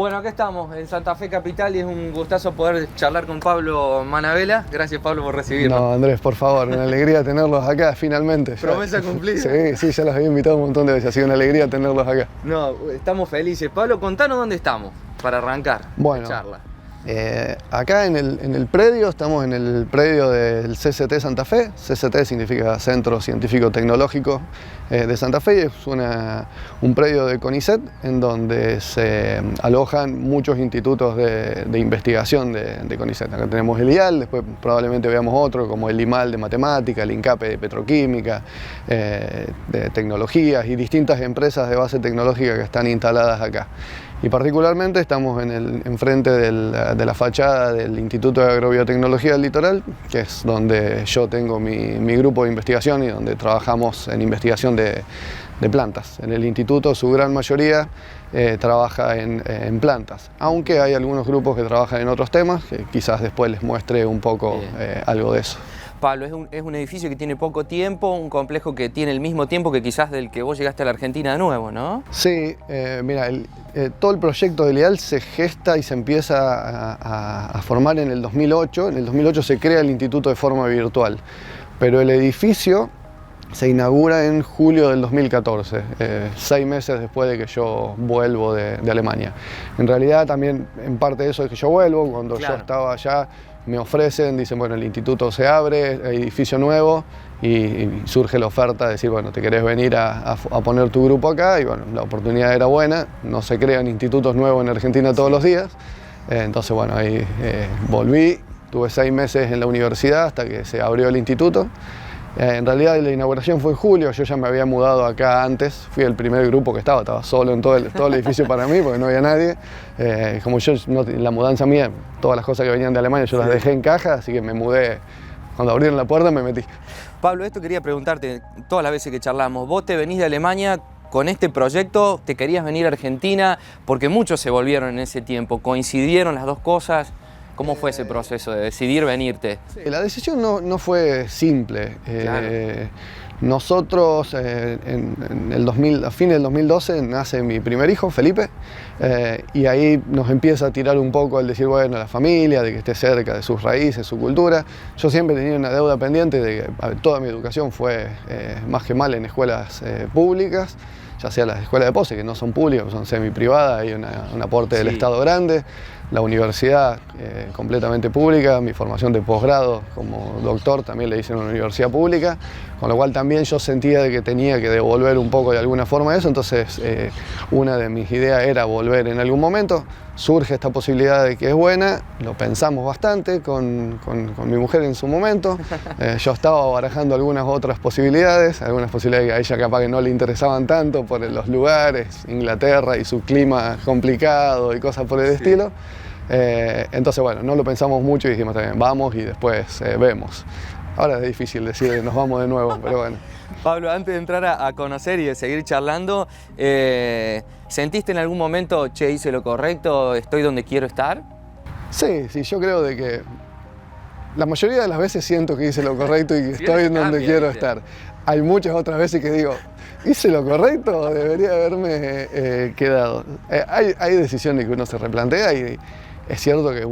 Bueno, acá estamos en Santa Fe Capital y es un gustazo poder charlar con Pablo Manabela. Gracias, Pablo, por recibirnos. No, Andrés, por favor, una alegría tenerlos acá finalmente. Promesa cumplida. Sí, ya los había invitado un montón de veces, ha sido una alegría tenerlos acá. No, estamos felices. Pablo, contanos dónde estamos para arrancar la charla. Acá en el predio, estamos en el predio del CCT Santa Fe. CCT significa Centro Científico Tecnológico de Santa Fe, y es un predio de CONICET en donde se alojan muchos institutos de investigación de CONICET. Acá tenemos el IAL, después probablemente veamos otro como el IMAL de Matemática, el INCAPE de Petroquímica, de Tecnologías y distintas empresas de base tecnológica que están instaladas acá. Y particularmente estamos enfrente de la fachada del Instituto de Agrobiotecnología del Litoral, que es donde yo tengo mi grupo de investigación y donde trabajamos en investigación de plantas. En el instituto su gran mayoría trabaja en plantas, aunque hay algunos grupos que trabajan en otros temas, que quizás después les muestre un poco algo de eso. Pablo, es un edificio que tiene poco tiempo, un complejo que tiene el mismo tiempo que quizás del que vos llegaste a la Argentina de nuevo, ¿no? Sí, mira, todo el proyecto del IAL se gesta y se empieza a formar en el 2008. En el 2008 se crea el instituto de forma virtual, pero el edificio se inaugura en julio del 2014, 6 meses después de que yo vuelvo de Alemania. En realidad también en parte de eso es que yo vuelvo, cuando yo estaba allá me ofrecen, dicen, bueno, el instituto se abre, edificio nuevo, y surge la oferta de decir, bueno, ¿te querés venir a poner tu grupo acá? Y bueno, la oportunidad era buena, no se crean institutos nuevos en Argentina todos los días, entonces bueno, ahí volví, tuve 6 meses en la universidad hasta que se abrió el instituto. En realidad la inauguración fue en julio, yo ya me había mudado acá antes, fui el primer grupo que estaba solo en todo el edificio para mí porque no había nadie. Como yo, la mudanza mía, todas las cosas que venían de Alemania yo las dejé en caja, así que me mudé, cuando abrieron la puerta me metí. Pablo, esto quería preguntarte todas las veces que charlamos, vos te venís de Alemania con este proyecto, te querías venir a Argentina, porque muchos se volvieron en ese tiempo, coincidieron las dos cosas. ¿Cómo fue ese proceso de decidir venirte? Sí, la decisión no fue simple. Claro. Nosotros, a fines del 2012, nace mi primer hijo, Felipe, y ahí nos empieza a tirar un poco el decir, bueno, la familia, de que esté cerca de sus raíces, su cultura. Yo siempre tenía una deuda pendiente de que toda mi educación fue más que mal en escuelas públicas, ya sea las escuelas de POSE, que no son públicas, son semi-privadas, hay un aporte del Estado grande. La universidad completamente pública, mi formación de posgrado como doctor también le hice en una universidad pública, con lo cual también yo sentía de que tenía que devolver un poco de alguna forma eso, entonces una de mis ideas era volver en algún momento. Surge esta posibilidad de que es buena, lo pensamos bastante con mi mujer en su momento. Yo estaba barajando algunas otras posibilidades que a ella capaz que no le interesaban tanto por los lugares, Inglaterra y su clima complicado y cosas por el estilo. Entonces bueno, no lo pensamos mucho y dijimos también vamos y después vemos. Ahora es difícil decir que nos vamos de nuevo, pero bueno. Pablo, antes de entrar a conocer y de seguir charlando, ¿sentiste en algún momento, che, hice lo correcto, estoy donde quiero estar? Sí, yo creo de que la mayoría de las veces siento que hice lo correcto y que estoy en donde quiero estar. Hay muchas otras veces que digo, ¿hice lo correcto o debería haberme quedado? Hay decisiones que uno se replantea y es cierto que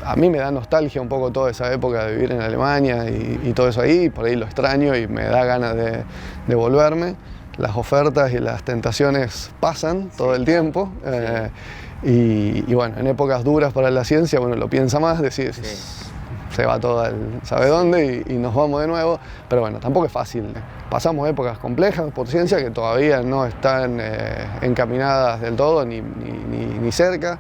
a mí me da nostalgia un poco toda esa época de vivir en Alemania y todo eso ahí, por ahí lo extraño y me da ganas de volverme. Las ofertas y las tentaciones pasan todo el tiempo. Y bueno, en épocas duras para la ciencia, bueno, lo piensa más, decir, se va todo sabe dónde y nos vamos de nuevo, pero bueno, tampoco es fácil. Pasamos épocas complejas por ciencia que todavía no están encaminadas del todo ni cerca.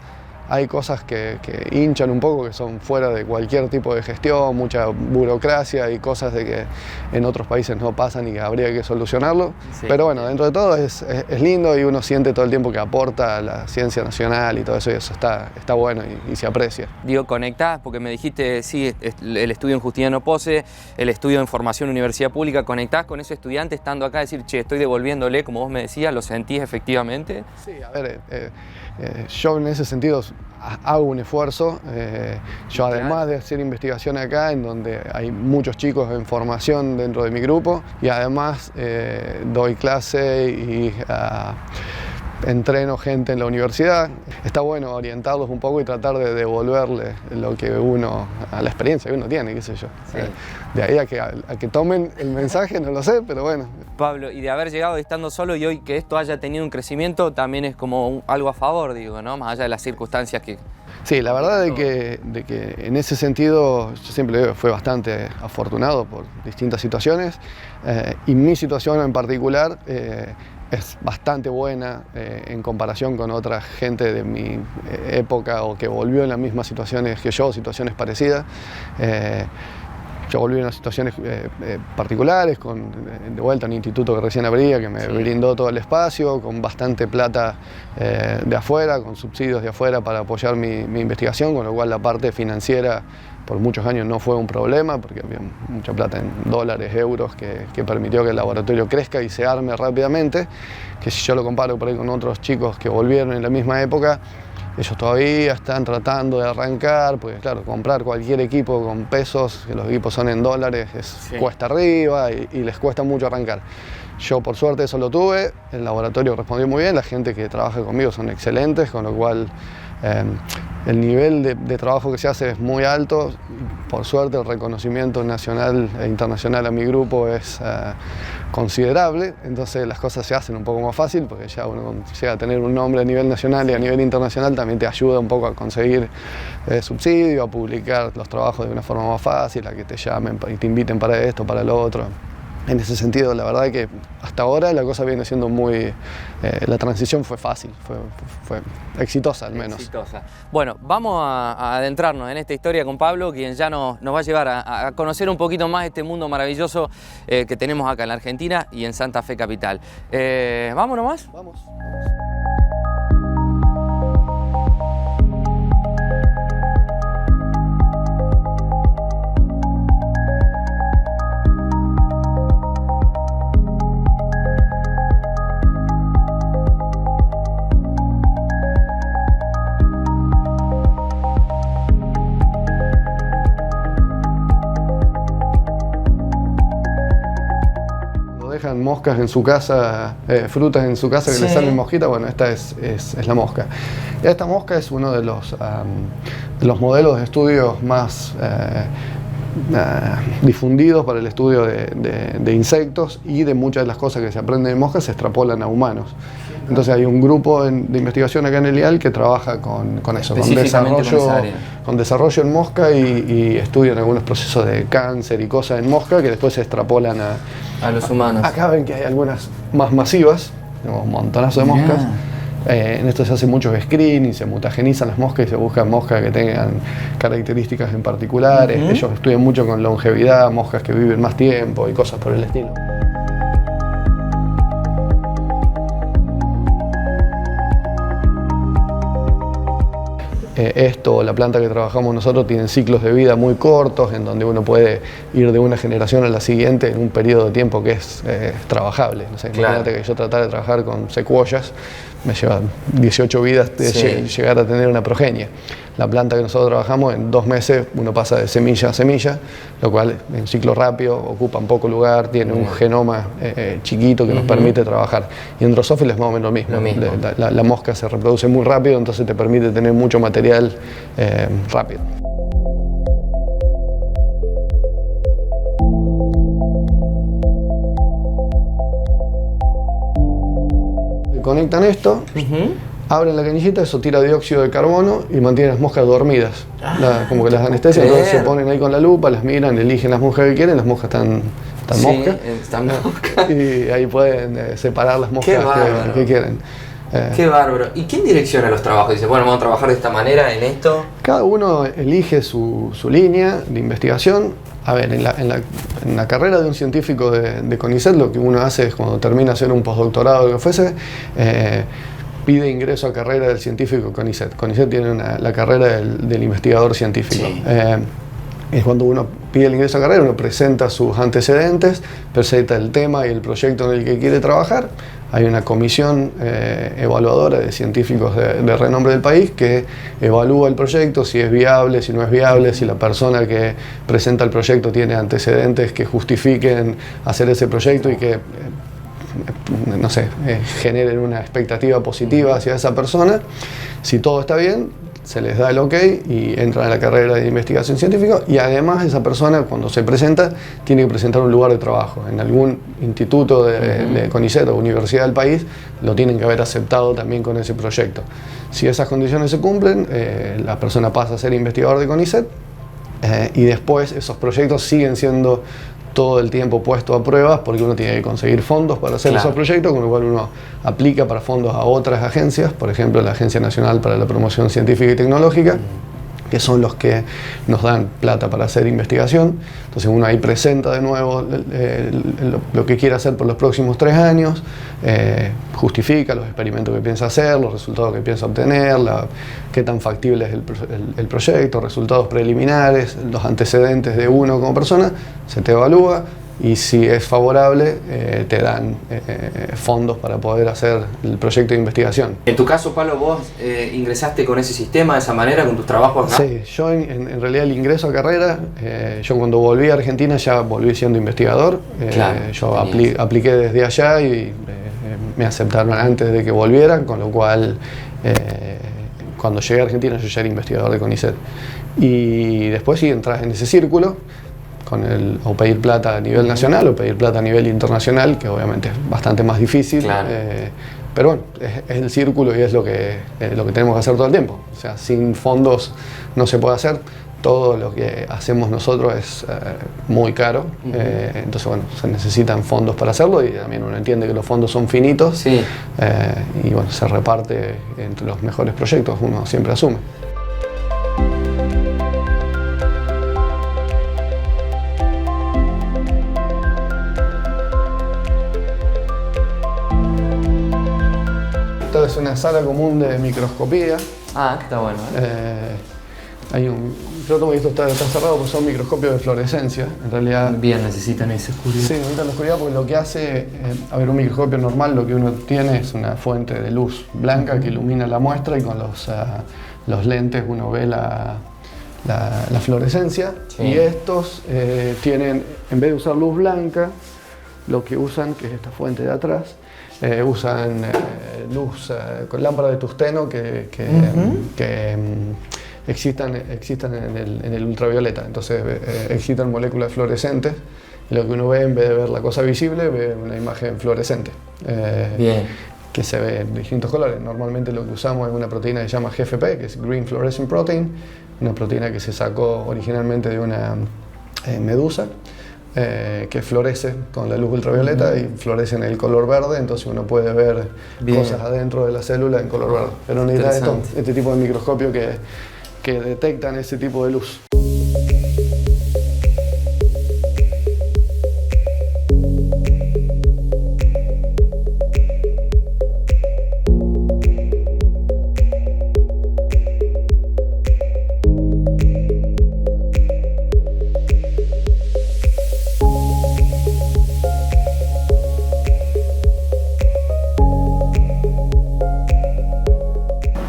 Hay cosas que hinchan un poco, que son fuera de cualquier tipo de gestión, mucha burocracia y cosas de que en otros países no pasan y que habría que solucionarlo. Pero bueno, dentro de todo es lindo y uno siente todo el tiempo que aporta a la ciencia nacional y todo eso, y eso está bueno y se aprecia. Digo, conectás, porque me dijiste, sí, el estudio en Justiniano Posse, el estudio en formación en universidad pública, ¿conectás con ese estudiante estando acá, decir, che, estoy devolviéndole, como vos me decías, lo sentís efectivamente? Sí, a ver, yo en ese sentido hago un esfuerzo. Yo además de hacer investigación acá, en donde hay muchos chicos en formación dentro de mi grupo, y además doy clase y entreno gente en la universidad. Está bueno orientarlos un poco y tratar de devolverle lo que uno, a la experiencia que uno tiene, qué sé yo. Sí. De ahí a que tomen el mensaje, no lo sé, pero bueno. Pablo, y de haber llegado estando solo y hoy que esto haya tenido un crecimiento, también es como algo a favor, digo, ¿no? Más allá de las circunstancias que... Sí, la verdad de que en ese sentido, yo siempre digo, fue bastante afortunado por distintas situaciones y mi situación en particular es bastante buena en comparación con otra gente de mi época o que volvió en las mismas situaciones que yo, situaciones parecidas. Yo volví en unas situaciones particulares, de vuelta a un instituto que recién abría, que me brindó todo el espacio, con bastante plata de afuera, con subsidios de afuera para apoyar mi investigación, con lo cual la parte financiera por muchos años no fue un problema, porque había mucha plata en dólares, euros, que permitió que el laboratorio crezca y se arme rápidamente, que si yo lo comparo por ahí con otros chicos que volvieron en la misma época, ellos todavía están tratando de arrancar, porque claro, comprar cualquier equipo con pesos, que los equipos son en dólares, cuesta arriba y les cuesta mucho arrancar. Yo por suerte eso lo tuve, el laboratorio respondió muy bien, la gente que trabaja conmigo son excelentes, con lo cual el nivel de trabajo que se hace es muy alto. Por suerte el reconocimiento nacional e internacional a mi grupo es considerable, entonces las cosas se hacen un poco más fácil porque ya uno llega a tener un nombre a nivel nacional y a nivel internacional también te ayuda un poco a conseguir subsidio, a publicar los trabajos de una forma más fácil, a que te llamen y te inviten para esto, para lo otro. En ese sentido, la verdad que hasta ahora la cosa viene siendo muy... la transición fue fácil, fue exitosa al menos. Exitosa. Bueno, vamos a adentrarnos en esta historia con Pablo, quien ya nos va a llevar a conocer un poquito más este mundo maravilloso que tenemos acá en la Argentina y en Santa Fe capital. ¿Vamos nomás? Vamos. Dejan moscas en su casa, frutas en su casa que le salen mosquitas, bueno, esta es la mosca. Esta mosca es uno de los modelos de estudios más difundidos para el estudio de insectos, y de muchas de las cosas que se aprenden de moscas se extrapolan a humanos. Entonces hay un grupo de investigación acá en el IAL que trabaja con eso, con desarrollo en mosca y estudian algunos procesos de cáncer y cosas en mosca que después se extrapolan a los humanos. Acá ven que hay algunas más masivas, tenemos un montonazo de moscas. En esto se hace mucho screening, se mutagenizan las moscas y se buscan moscas que tengan características en particulares. Ellos estudian mucho con longevidad, moscas que viven más tiempo y cosas por el estilo. Esto, la planta que trabajamos nosotros, tienen ciclos de vida muy cortos, en donde uno puede ir de una generación a la siguiente en un periodo de tiempo que es trabajable. No sé, imagínate que yo tratar de trabajar con secuoyas, me lleva 18 vidas de llegar a tener una progenie. La planta que nosotros trabajamos, en 2 meses uno pasa de semilla a semilla, lo cual en un ciclo rápido ocupa poco lugar, tiene un genoma chiquito que nos permite trabajar. Y en Drosophila es más o menos lo mismo. La mosca se reproduce muy rápido, entonces te permite tener mucho material rápido. Conectan esto, abren la canillita, eso tira dióxido de carbono y mantiene las moscas dormidas. Como que las anestesian, entonces se ponen ahí con la lupa, las miran, eligen las moscas que quieren, las moscas están moscas. Y ahí pueden separar las moscas que quieren. Qué bárbaro. ¿Y quién direcciona los trabajos? Dice, bueno, vamos a trabajar de esta manera en esto. Cada uno elige su línea de investigación. A ver, en la carrera de un científico de CONICET, lo que uno hace es, cuando termina de hacer un postdoctorado o lo que fuese, pide ingreso a carrera del científico CONICET. CONICET tiene la carrera del investigador científico. Es cuando uno pide el ingreso a carrera, uno presenta sus antecedentes, presenta el tema y el proyecto en el que quiere trabajar. Hay una comisión evaluadora de científicos de renombre del país que evalúa el proyecto, si es viable, si no es viable, si la persona que presenta el proyecto tiene antecedentes que justifiquen hacer ese proyecto y que no sé, generen una expectativa positiva hacia esa persona. Si todo está bien, se les da el ok y entran a la carrera de investigación científica, y además esa persona, cuando se presenta, tiene que presentar un lugar de trabajo en algún instituto de CONICET o universidad del país. Lo tienen que haber aceptado también con ese proyecto. Si esas condiciones se cumplen, la persona pasa a ser investigador de CONICET, y después esos proyectos siguen siendo todo el tiempo puestos a pruebas, porque uno tiene que conseguir fondos para hacer esos proyectos, con lo cual uno aplica para fondos a otras agencias, por ejemplo la Agencia Nacional para la Promoción Científica y Tecnológica, que son los que nos dan plata para hacer investigación. Entonces uno ahí presenta de nuevo lo que quiere hacer por los próximos 3 años, justifica los experimentos que piensa hacer, los resultados que piensa obtener, qué tan factible es el proyecto, resultados preliminares, los antecedentes de uno como persona, se te evalúa. Y si es favorable, te dan fondos para poder hacer el proyecto de investigación. En tu caso, Pablo, vos ingresaste con ese sistema, de esa manera, con tus trabajos acá. Sí, yo en realidad el ingreso a carrera, yo cuando volví a Argentina ya volví siendo investigador. Yo apliqué desde allá y me aceptaron antes de que volvieran, con lo cual cuando llegué a Argentina yo ya era investigador de CONICET. Y después sí entras en ese círculo, o pedir plata a nivel nacional o pedir plata a nivel internacional, que obviamente es bastante más difícil. Pero bueno, es el círculo y es lo que tenemos que hacer todo el tiempo. O sea, sin fondos no se puede hacer. Todo lo que hacemos nosotros es muy caro. Entonces, bueno, se necesitan fondos para hacerlo, y también uno entiende que los fondos son finitos. Y bueno, se reparte entre los mejores proyectos, uno siempre asume. Esta es una sala común de microscopía. Está bueno. Yo tomo esto está cerrado porque son microscopios de fluorescencia. En realidad. Bien, necesitan esa oscuridad. Sí, necesitan la oscuridad porque lo que hace, un microscopio normal, lo que uno tiene es una fuente de luz blanca que ilumina la muestra, y con los lentes uno ve la fluorescencia. Y estos tienen, en vez de usar luz blanca, lo que usan, que es esta fuente de atrás, usan luz con lámpara de tungsteno que excitan en el ultravioleta. Entonces excitan moléculas fluorescentes, y lo que uno ve, en vez de ver la cosa visible, ve una imagen fluorescente. Que se ve en distintos colores. Normalmente lo que usamos es una proteína que se llama GFP, que es Green Fluorescent Protein, una proteína que se sacó originalmente de una medusa, que florece con la luz ultravioleta y florece en el color verde, entonces uno puede ver cosas adentro de la célula en color verde. Pero necesita este tipo de microscopio que detectan ese tipo de luz.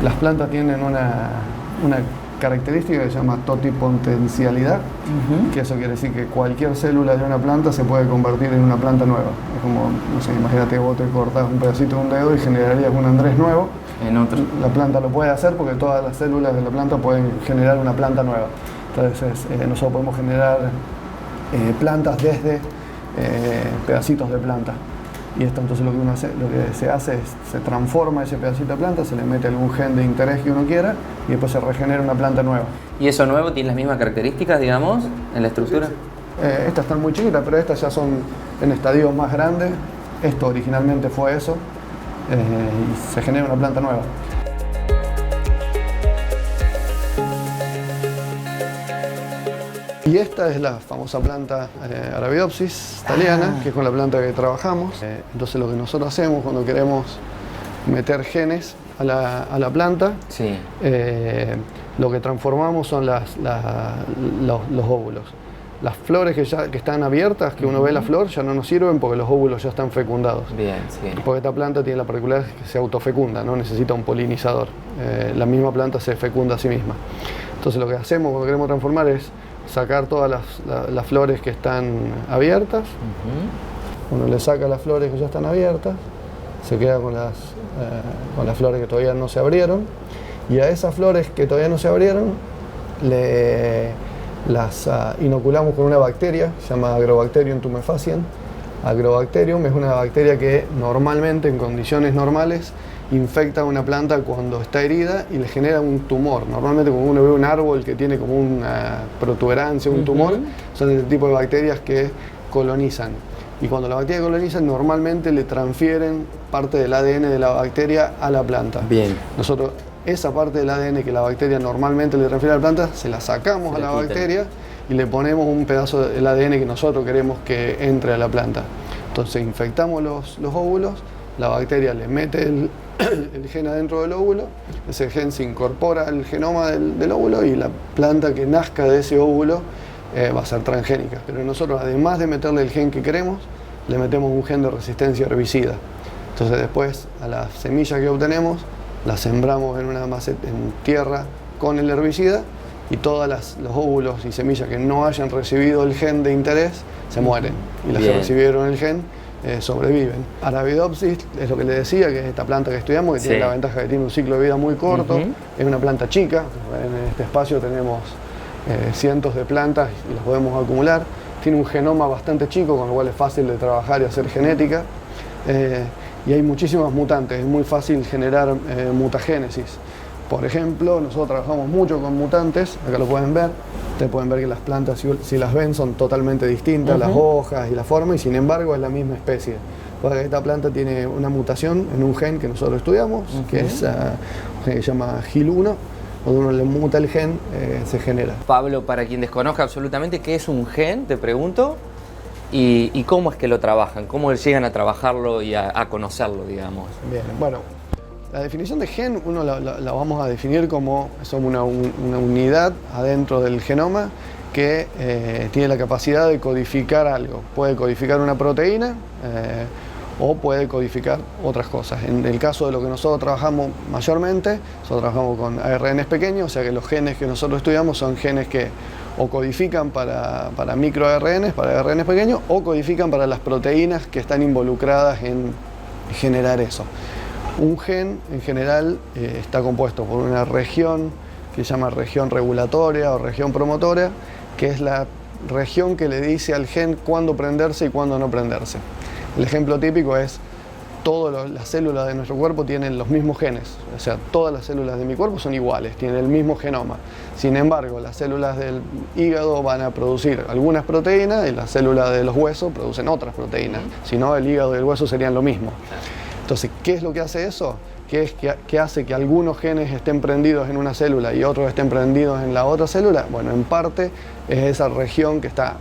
Las plantas tienen una característica que se llama totipotencialidad, que eso quiere decir que cualquier célula de una planta se puede convertir en una planta nueva. Es como, no sé, imagínate que vos te cortás un pedacito de un dedo y generarías un Andrés nuevo. La planta lo puede hacer porque todas las células de la planta pueden generar una planta nueva. Entonces nosotros podemos generar plantas desde pedacitos de planta. Y esto, entonces lo que se hace es, se transforma ese pedacito de planta, se le mete algún gen de interés que uno quiera, y después se regenera una planta nueva. ¿Y eso nuevo tiene las mismas características, digamos, en la estructura? Sí. Estas están muy chiquitas, pero estas ya son en estadios más grandes. Esto originalmente fue eso, y se genera una planta nueva. Y esta es la famosa planta Arabidopsis thaliana, que es con la planta que trabajamos. Entonces lo que nosotros hacemos cuando queremos meter genes a la planta, lo que transformamos son los óvulos. Las flores que están abiertas, que uno ve la flor, ya no nos sirven porque los óvulos ya están fecundados. Porque esta planta tiene la particularidad que se autofecunda, no necesita un polinizador. La misma planta se fecunda a sí misma. Entonces lo que hacemos cuando queremos transformar es sacar todas las flores que están abiertas, uno le saca las flores que ya están abiertas, se queda con las flores que todavía no se abrieron, y a esas flores que todavía no se abrieron las inoculamos con una bacteria, se llama Agrobacterium tumefaciens. Agrobacterium es una bacteria que normalmente, en condiciones normales, infecta una planta cuando está herida y le genera un tumor. Normalmente cuando uno ve un árbol que tiene como una protuberancia, un tumor, son ese tipo de bacterias que colonizan. Y cuando la bacteria coloniza, normalmente le transfieren parte del ADN de la bacteria a la planta. Bien. Nosotros esa parte del ADN que la bacteria normalmente le transfiere a la planta, se la sacamos a la bacteria y le ponemos un pedazo del ADN que nosotros queremos que entre a la planta. Entonces infectamos los óvulos, la bacteria le mete el gen adentro del óvulo, ese gen se incorpora al genoma del óvulo y la planta que nazca de ese óvulo va a ser transgénica. Pero nosotros, además de meterle el gen que queremos, le metemos un gen de resistencia herbicida. Entonces después a la semilla que obtenemos la sembramos en una maceta, en tierra con el herbicida, y todos los óvulos y semillas que no hayan recibido el gen de interés se mueren, y las que recibieron el gen sobreviven. Arabidopsis es lo que le decía, que es esta planta que estudiamos, que tiene la ventaja que tiene un ciclo de vida muy corto, es una planta chica, en este espacio tenemos cientos de plantas y las podemos acumular, tiene un genoma bastante chico, con lo cual es fácil de trabajar y hacer genética, y hay muchísimas mutantes, es muy fácil generar mutagénesis. Por ejemplo, nosotros trabajamos mucho con mutantes, acá lo pueden ver. Ustedes pueden ver que las plantas, si las ven, son totalmente distintas, las hojas y la forma, y sin embargo es la misma especie. Porque esta planta tiene una mutación en un gen que nosotros estudiamos, que es un gen que se llama GIL1. Cuando uno le muta el gen, se genera. Pablo, para quien desconozca absolutamente qué es un gen, te pregunto, y cómo es que lo trabajan, cómo llegan a trabajarlo y a conocerlo, digamos. Bien, bueno. La definición de gen uno la vamos a definir como una unidad adentro del genoma que tiene la capacidad de codificar algo. Puede codificar una proteína o puede codificar otras cosas. En el caso de lo que nosotros trabajamos mayormente, nosotros trabajamos con ARNs pequeños, o sea que los genes que nosotros estudiamos son genes que o codifican para microARNs, para ARNs pequeños, o codifican para las proteínas que están involucradas en generar eso. Un gen, en general, está compuesto por una región que se llama región regulatoria o región promotora, que es la región que le dice al gen cuándo prenderse y cuándo no prenderse. El ejemplo típico es, todas las células de nuestro cuerpo tienen los mismos genes, o sea, todas las células de mi cuerpo son iguales, tienen el mismo genoma. Sin embargo, las células del hígado van a producir algunas proteínas y las células de los huesos producen otras proteínas, si no, el hígado y el hueso serían lo mismo. Entonces, ¿qué es lo que hace eso? ¿Qué hace que algunos genes estén prendidos en una célula y otros estén prendidos en la otra célula? Bueno, en parte es esa región que está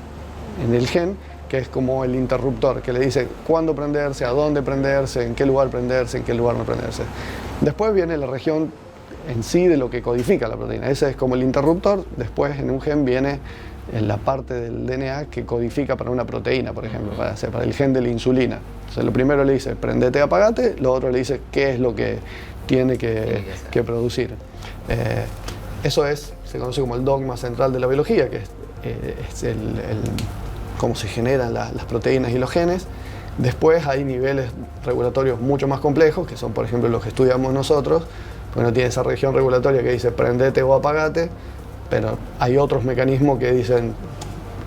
en el gen, que es como el interruptor, que le dice cuándo prenderse, a dónde prenderse, en qué lugar prenderse, en qué lugar no prenderse. Después viene la región en sí de lo que codifica la proteína. Ese es como el interruptor. Después en un gen viene en la parte del DNA que codifica para una proteína, por ejemplo, para el gen de la insulina. Entonces lo primero le dice prendete, apagate, lo otro le dice qué es lo que tiene que producir. Eso se conoce como el dogma central de la biología, que es cómo se generan las proteínas y los genes. Después hay niveles regulatorios mucho más complejos, que son por ejemplo los que estudiamos nosotros, porque uno tiene esa región regulatoria que dice prendete o apagate, pero hay otros mecanismos que dicen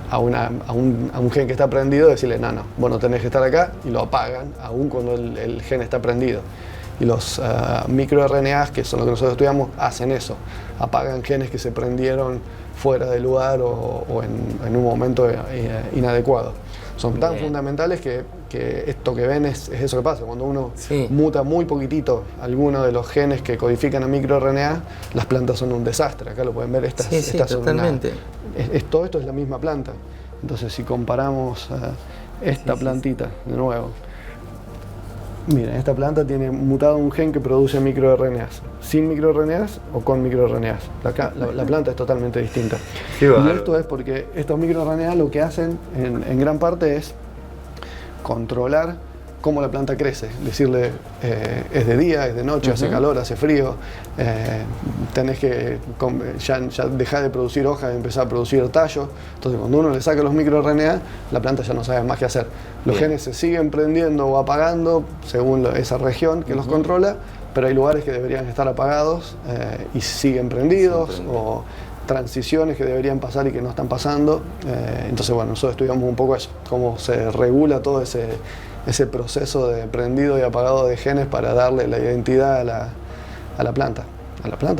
a un gen que está prendido, decirle no, vos no tenés que estar acá, y lo apagan, aun cuando el gen está prendido. Y los microRNAs, que son los que nosotros estudiamos, hacen eso, apagan genes que se prendieron fuera de lugar o en un momento inadecuado. Son tan fundamentales que esto que ven es eso que pasa. Cuando uno muta muy poquitito alguno de los genes que codifican a microRNA, las plantas son un desastre. Acá lo pueden ver, estas son totalmente. Todo esto es la misma planta. Entonces si comparamos esta plantita de nuevo, miren, esta planta tiene mutado un gen que produce microRNAs, sin microRNAs o con microRNAs. La planta es totalmente distinta. Y esto es porque estos microRNAs lo que hacen en gran parte es controlar cómo la planta crece, decirle es de día, es de noche, hace calor, hace frío, tenés que ya dejar de producir hojas y empezar a producir tallo. Entonces cuando uno le saca los microRNA, la planta ya no sabe más qué hacer. Los genes se siguen prendiendo o apagando según esa región que los controla, pero hay lugares que deberían estar apagados y siguen prendidos, o transiciones que deberían pasar y que no están pasando. Entonces, bueno, nosotros estudiamos un poco eso, cómo se regula todo ese proceso de prendido y apagado de genes para darle la identidad a la planta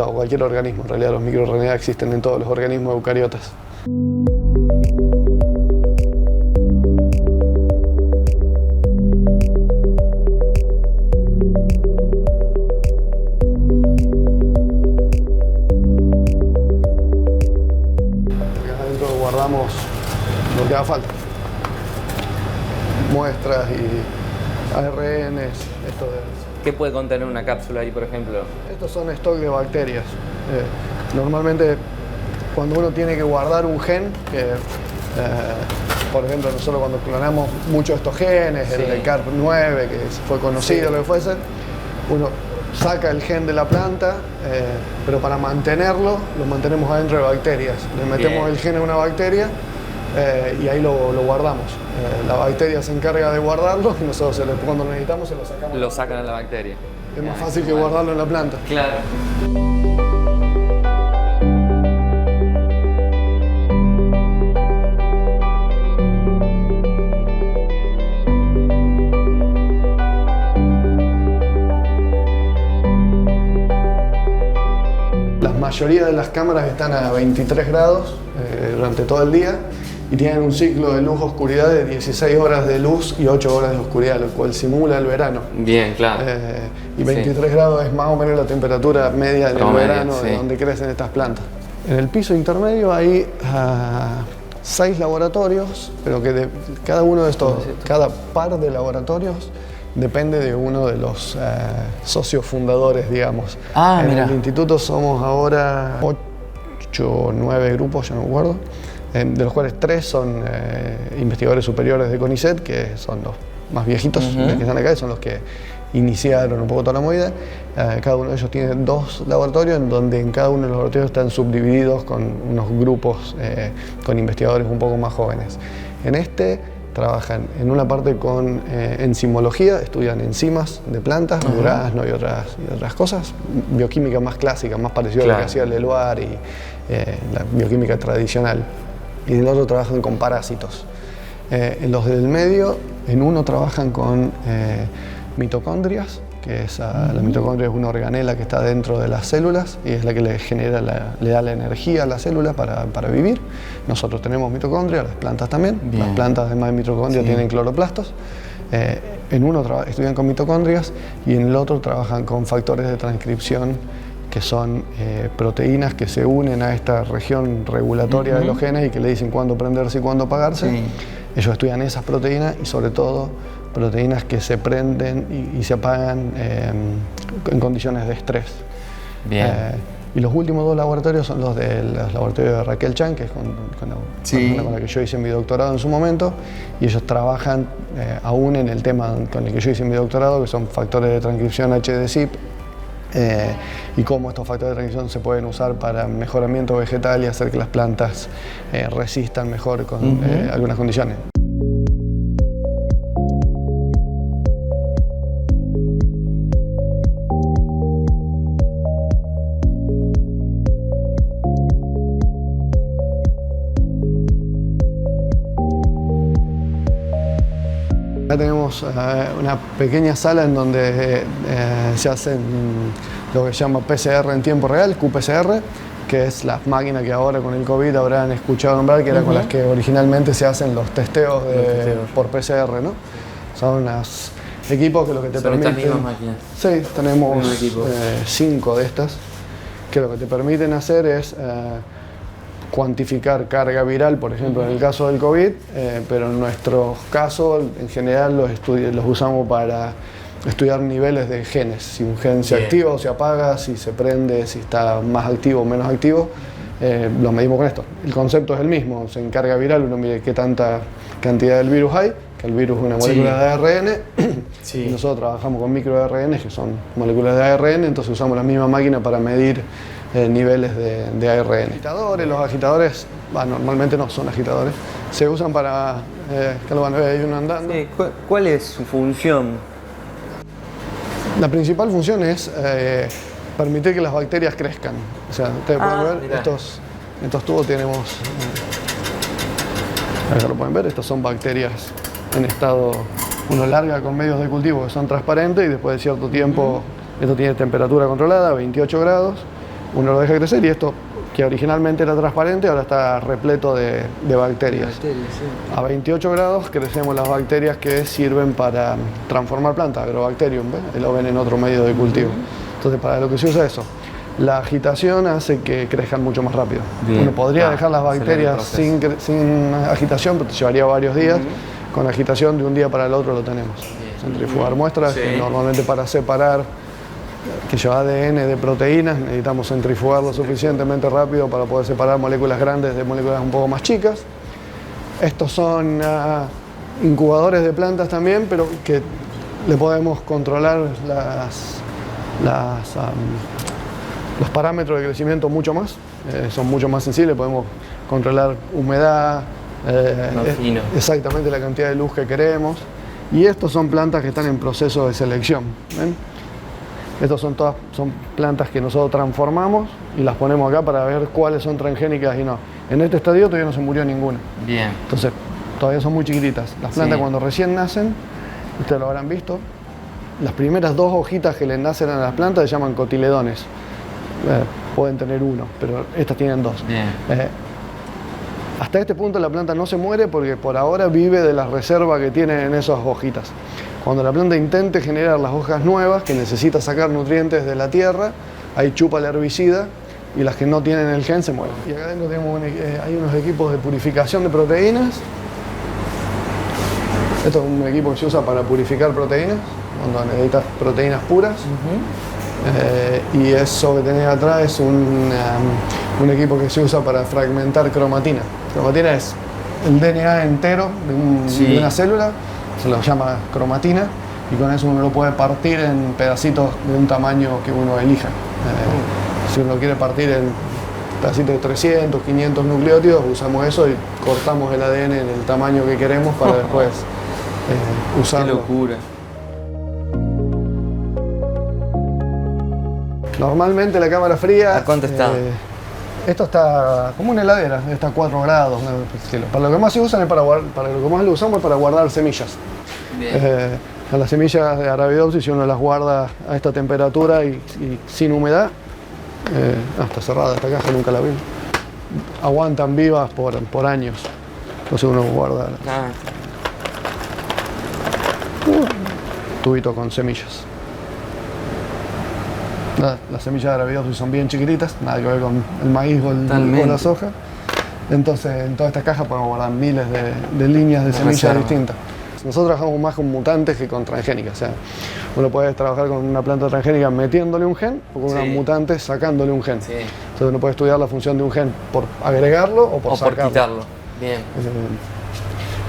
o cualquier organismo. En realidad los microRNA existen en todos los organismos eucariotas. Guardamos lo que haga falta, muestras y ARNs. ¿Qué puede contener una cápsula ahí, por ejemplo? Estos son stock de bacterias. Normalmente cuando uno tiene que guardar un gen, por ejemplo nosotros cuando clonamos muchos de estos genes, el de CARP9 que fue conocido, lo que fuese, uno saca el gen de la planta, pero para mantenerlo, lo mantenemos adentro de bacterias. Le metemos el gen en una bacteria y ahí lo guardamos. La bacteria se encarga de guardarlo y nosotros cuando lo necesitamos se lo sacamos. Lo sacan a la bacteria. Es más fácil que guardarlo en la planta. Claro. La mayoría de las cámaras están a 23 grados durante todo el día y tienen un ciclo de luz-oscuridad de 16 horas de luz y 8 horas de oscuridad, lo cual simula el verano. Bien, claro. Y 23 grados es más o menos la temperatura media en el verano de donde crecen estas plantas. En el piso intermedio hay 6 laboratorios, pero que cada uno de estos, cada par de laboratorios depende de uno de los socios fundadores, digamos. En el instituto somos ahora 8 o 9 grupos, ya no me acuerdo, de los cuales 3 son investigadores superiores de CONICET, que son los más viejitos que están acá, son los que iniciaron un poco toda la movida. Cada uno de ellos tiene 2 laboratorios, en donde en cada uno de los laboratorios están subdivididos con unos grupos con investigadores un poco más jóvenes. En este trabajan en una parte con enzimología, estudian enzimas de plantas, durazno y otras cosas, bioquímica más clásica, más parecida a lo que hacía Leloir y la bioquímica tradicional. Y en el otro trabajan con parásitos. En los del medio, en uno trabajan con mitocondrias, que es la mitocondria es una organela que está dentro de las células y es la que le da la energía a la célula para vivir. Nosotros tenemos mitocondria, las plantas también. Las plantas además de mitocondria tienen cloroplastos. En uno estudian con mitocondrias y en el otro trabajan con factores de transcripción, que son proteínas que se unen a esta región regulatoria de los genes y que le dicen cuándo prenderse y cuándo apagarse. Ellos estudian esas proteínas y sobre todo proteínas que se prenden y se apagan en condiciones de estrés. Y los últimos 2 laboratorios son los laboratorios de Raquel Chan, que es con la persona con la que yo hice mi doctorado en su momento, y ellos trabajan aún en el tema con el que yo hice mi doctorado, que son factores de transcripción HD-CIP, y cómo estos factores de transcripción se pueden usar para mejoramiento vegetal y hacer que las plantas resistan mejor con algunas condiciones. Acá tenemos una pequeña sala en donde se hacen lo que se llama PCR en tiempo real, qPCR, que es la máquina que ahora con el COVID habrán escuchado nombrar, que era con las que originalmente se hacen los testeos por PCR, ¿no? Son unos equipos que lo que te permiten... ¿Son estas mismas máquinas? Sí, tenemos 5 de estas, que lo que te permiten hacer es cuantificar carga viral, por ejemplo, en el caso del COVID, pero en nuestro caso, en general, los usamos para estudiar niveles de genes, si un gen se activa o se apaga, si se prende, si está más activo o menos activo, lo medimos con esto. El concepto es el mismo, en carga viral uno mide qué tanta cantidad del virus hay, que el virus es una molécula de ARN. Sí. Y nosotros trabajamos con microARN, que son moléculas de ARN, entonces usamos la misma máquina para medir niveles de ARN. Los agitadores, normalmente no son agitadores, se usan para... que lo van a ver, hay uno andando. Sí. ¿Cuál es su función? La principal función es permitir que las bacterias crezcan. O sea, ustedes pueden ver, estos tubos tenemos... acá lo pueden ver, estos son bacterias en estado... Uno larga con medios de cultivo que son transparentes y después de cierto tiempo, esto tiene temperatura controlada, 28 grados, uno lo deja crecer y esto, que originalmente era transparente, ahora está repleto de bacterias. A 28 grados crecemos las bacterias que sirven para transformar plantas, agrobacterium, ¿ves? Lo ven en otro medio de cultivo. Entonces, para lo que se usa eso. La agitación hace que crezcan mucho más rápido. Bien. Uno podría dejar las bacterias sin agitación, pero te llevaría varios días. Con agitación de un día para el otro lo tenemos. Centrifugar muestras, que normalmente para separar, que lleva ADN de proteínas, necesitamos centrifugarlo suficientemente rápido para poder separar moléculas grandes de moléculas un poco más chicas. Estos son incubadores de plantas también, pero que le podemos controlar los parámetros de crecimiento mucho más. Son mucho más sensibles, podemos controlar humedad, exactamente la cantidad de luz que queremos. Y estos son plantas que están en proceso de selección. ¿Ven? Estos son plantas que nosotros transformamos y las ponemos acá para ver cuáles son transgénicas y no. En este estadio todavía no se murió ninguna. Bien. Entonces, todavía son muy chiquititas. Las plantas cuando recién nacen, ustedes lo habrán visto, las primeras 2 hojitas que le nacen a las plantas se llaman cotiledones. Pueden tener 1, pero estas tienen 2. Bien. Hasta este punto la planta no se muere porque por ahora vive de la reserva que tiene en esas hojitas. Cuando la planta intente generar las hojas nuevas, que necesita sacar nutrientes de la tierra, ahí chupa el herbicida y las que no tienen el gen se mueren. Y acá adentro tenemos hay unos equipos de purificación de proteínas. Esto es un equipo que se usa para purificar proteínas, cuando necesitas proteínas puras. Y eso que tenés atrás es un equipo que se usa para fragmentar cromatina. Cromatina es el DNA entero de una célula, se lo llama cromatina, y con eso uno lo puede partir en pedacitos de un tamaño que uno elija. Si uno quiere partir en pedacitos de 300, 500 nucleótidos, usamos eso y cortamos el ADN en el tamaño que queremos para después usarlo. ¡Qué locura! Normalmente la cámara fría... ¿A cuánto está? Esto está como una heladera, está a 4 grados. Para lo que más se usan es para lo que más lo usamos es para guardar semillas. Las semillas de Arabidopsis, si uno las guarda a esta temperatura y sin humedad, está cerrada esta caja, nunca la vi. Aguantan vivas por años. Entonces uno guarda tubito con semillas. Las semillas de Arabidopsis son bien chiquititas, nada que ver con el maíz o la soja. Entonces, en toda esta caja podemos guardar miles de líneas de semillas distintas. Nosotros trabajamos más con mutantes que con transgénicas. O sea, uno puede trabajar con una planta transgénica metiéndole un gen o con una mutante sacándole un gen. Entonces uno puede estudiar la función de un gen por agregarlo o por sacarlo. Por quitarlo. Bien.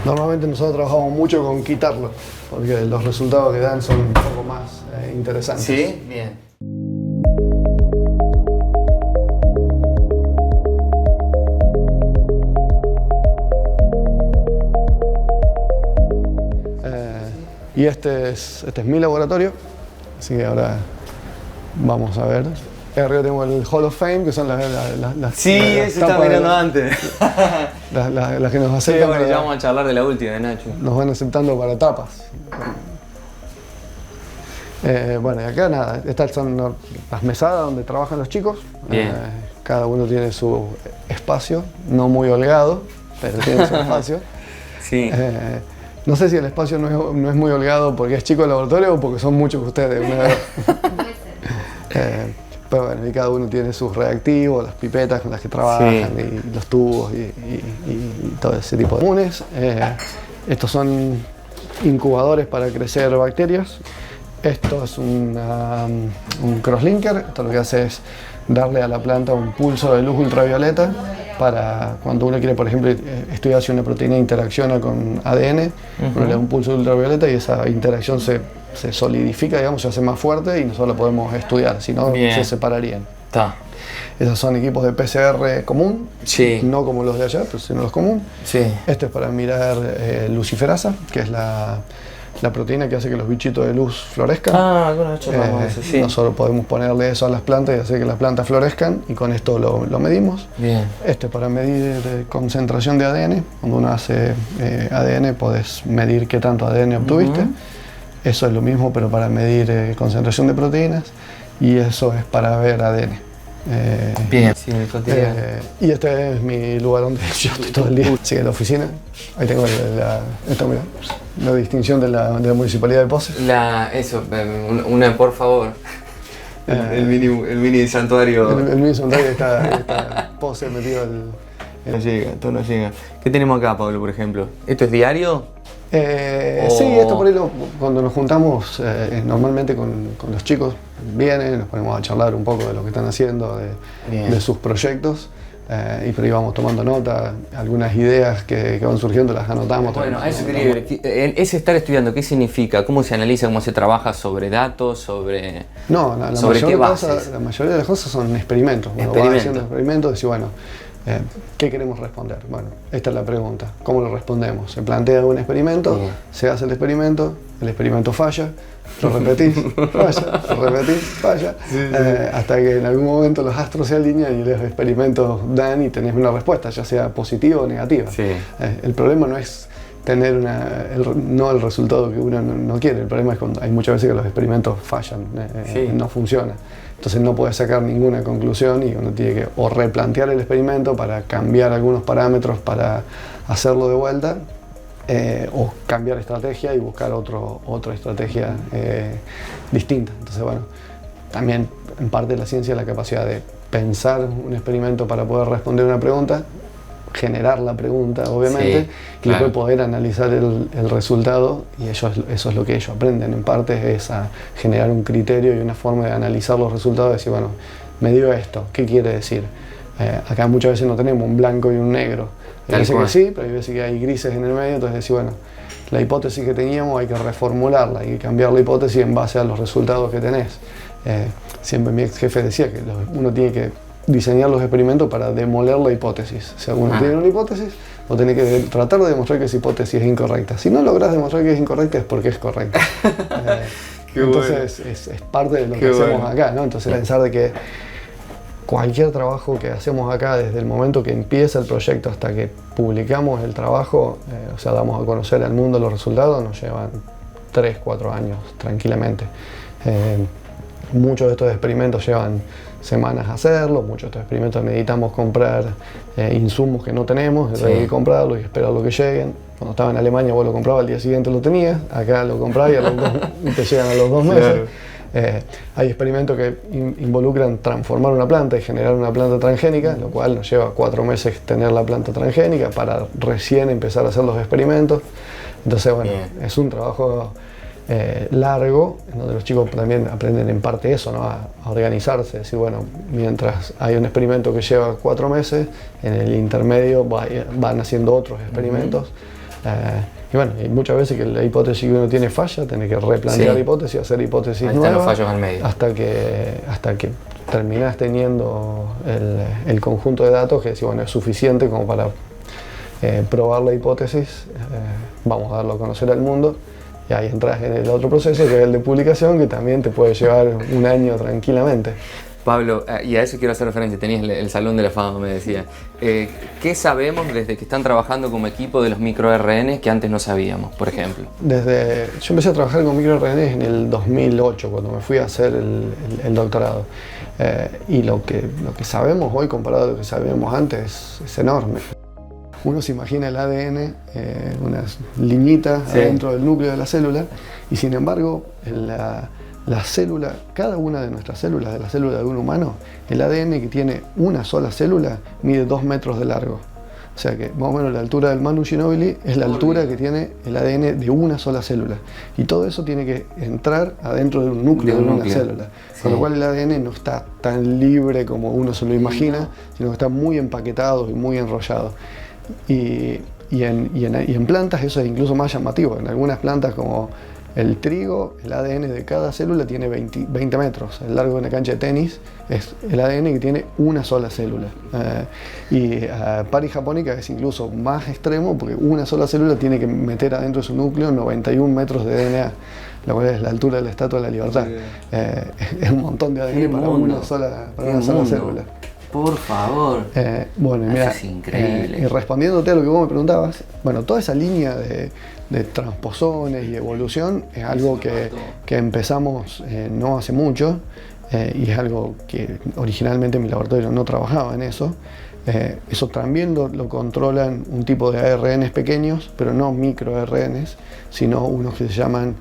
Normalmente nosotros trabajamos mucho con quitarlo, porque los resultados que dan son un poco más interesantes. Sí, bien. Y este es mi laboratorio, así que ahora vamos a ver. Arriba tengo el Hall of Fame, que son las sí, eso estaba mirando antes. Las que nos aceptan. Sí, bueno, ya vamos a charlar de la última, de Nacho. Nos van aceptando para tapas. Bueno, y acá nada, estas son las mesadas donde trabajan los chicos. Cada uno tiene su espacio, no muy holgado, pero tiene su espacio. Sí. No sé si el espacio no es muy holgado porque es chico el laboratorio o porque son muchos ustedes. Pero bueno, y cada uno tiene sus reactivos, las pipetas con las que trabajan, y los tubos y todo ese tipo de comunes. Estos son incubadores para crecer bacterias. Esto es un crosslinker. Esto lo que hace es darle a la planta un pulso de luz ultravioleta para cuando uno quiere, por ejemplo, estudiar si una proteína interacciona con ADN, uno le da un pulso ultravioleta y esa interacción se solidifica, digamos, se hace más fuerte y nosotros la podemos estudiar, si no se separarían. Está. Esos son equipos de PCR común, no como los de allá, pero sino los común. Este es para mirar luciferasa, que es la proteína que hace que los bichitos de luz florezcan. Bueno, eso, Nosotros podemos ponerle eso a las plantas y hacer que las plantas florezcan y con esto lo medimos. Bien. Este es para medir concentración de ADN. Cuando uno hace ADN podés medir qué tanto ADN obtuviste. Eso es lo mismo pero para medir concentración de proteínas y eso es para ver ADN. Bien. Y este es mi lugar donde yo estoy todo el día. Así que en la oficina, ahí tengo la distinción de la Municipalidad de Pose. Una por favor. El mini santuario. El mini santuario está Pose metido No llega, todo no llega. ¿Qué tenemos acá, Pablo, por ejemplo? ¿Esto es diario? Sí, esto por ahí cuando nos juntamos normalmente con los chicos, vienen, nos ponemos a charlar un poco de lo que están haciendo, de sus proyectos, y por ahí vamos tomando nota, algunas ideas que van surgiendo las anotamos. Bueno, a eso quería ver. Ese estar estudiando, ¿qué significa? ¿Cómo se analiza, cómo se trabaja sobre datos, sobre qué bases? La mayoría de las cosas son experimentos. Uno va haciendo experimentos y dice, bueno, ¿qué queremos responder? Bueno, esta es la pregunta. ¿Cómo lo respondemos? Se plantea un experimento, se hace el experimento falla, lo repetís, falla, hasta que en algún momento los astros se alinean y los experimentos dan y tenés una respuesta, ya sea positiva o negativa. El problema no es tener no el resultado que uno no quiere, el problema es cuando hay muchas veces que los experimentos fallan, no funcionan. Entonces no puedes sacar ninguna conclusión y uno tiene que o replantear el experimento para cambiar algunos parámetros para hacerlo de vuelta, o cambiar estrategia y buscar otra estrategia distinta. Entonces bueno, también en parte de la ciencia es la capacidad de pensar un experimento para poder responder una pregunta, generar la pregunta obviamente, y después poder analizar el resultado, y eso es lo que ellos aprenden en parte, es a generar un criterio y una forma de analizar los resultados, de decir, bueno, me dio esto, ¿qué quiere decir? Acá muchas veces no tenemos un blanco y un negro, hay veces que sí, pero hay veces que hay grises en el medio, entonces decir, bueno, la hipótesis que teníamos hay que reformularla, hay que cambiar la hipótesis en base a los resultados que tenés. Siempre mi ex jefe decía que uno tiene que diseñar los experimentos para demoler la hipótesis. Si uno tiene una hipótesis, vos tenés que tratar de demostrar que esa hipótesis es incorrecta. Si no lográs demostrar que es incorrecta, es porque es correcta. Entonces es parte de lo que hacemos acá, ¿no? Entonces pensar de que cualquier trabajo que hacemos acá, desde el momento que empieza el proyecto hasta que publicamos el trabajo, o sea, damos a conocer al mundo los resultados, nos llevan 3, 4 años tranquilamente. Muchos de estos experimentos llevan semanas a hacerlo, muchos de estos experimentos necesitamos comprar insumos que no tenemos, hay que comprarlos y esperar lo que lleguen. Cuando estaba en Alemania vos lo comprabas, al día siguiente lo tenías, acá lo comprabas y te llegan a los 2 meses. Hay experimentos que involucran transformar una planta y generar una planta transgénica, lo cual nos lleva 4 meses tener la planta transgénica para recién empezar a hacer los experimentos. Entonces, bueno, es un trabajo largo, en donde los chicos también aprenden en parte eso, ¿no? a organizarse, decir, bueno, mientras hay un experimento que lleva 4 meses, en el intermedio van haciendo otros experimentos. Y bueno, y muchas veces que la hipótesis que uno tiene falla, tiene que replantear la hipótesis, hacer hipótesis nuevas, los fallos al medio. hasta que terminás teniendo el conjunto de datos que decís, bueno, es suficiente como para probar la hipótesis, vamos a darlo a conocer al mundo. Y ahí entras en el otro proceso, que es el de publicación, que también te puede llevar 1 año tranquilamente. Pablo, y a eso quiero hacer referencia, tenías el Salón de la Fama, me decía. ¿Qué sabemos desde que están trabajando como equipo de los microRNs que antes no sabíamos, por ejemplo? Yo empecé a trabajar con microRNs en el 2008, cuando me fui a hacer el doctorado. Y lo que sabemos hoy comparado a lo que sabíamos antes es enorme. Uno se imagina el ADN, unas liñitas adentro del núcleo de la célula, y sin embargo, la célula, cada una de nuestras células, de la célula de un humano, el ADN que tiene una sola célula mide 2 metros de largo. O sea que más o menos la altura del Manu Ginóbili es la altura que tiene el ADN de una sola célula. Y todo eso tiene que entrar adentro de un núcleo de una célula. Sí. Con lo cual el ADN no está tan libre como uno se lo imagina, sino que está muy empaquetado y muy enrollado. Y en plantas eso es incluso más llamativo. En algunas plantas como el trigo, el ADN de cada célula tiene 20 metros. El largo de una cancha de tenis es el ADN que tiene una sola célula. Pari japónica es incluso más extremo porque una sola célula tiene que meter adentro de su núcleo 91 metros de DNA, lo cual es la altura de la Estatua de la Libertad. Es un montón de ADN para una sola célula. Por favor. Bueno, mira, es increíble. Y respondiéndote a lo que vos me preguntabas, bueno, toda esa línea de transposones y evolución es algo que empezamos no hace mucho y es algo que originalmente mi laboratorio no trabajaba en eso. Eso también lo controlan un tipo de ARNs pequeños, pero no microARNs, sino unos que se llaman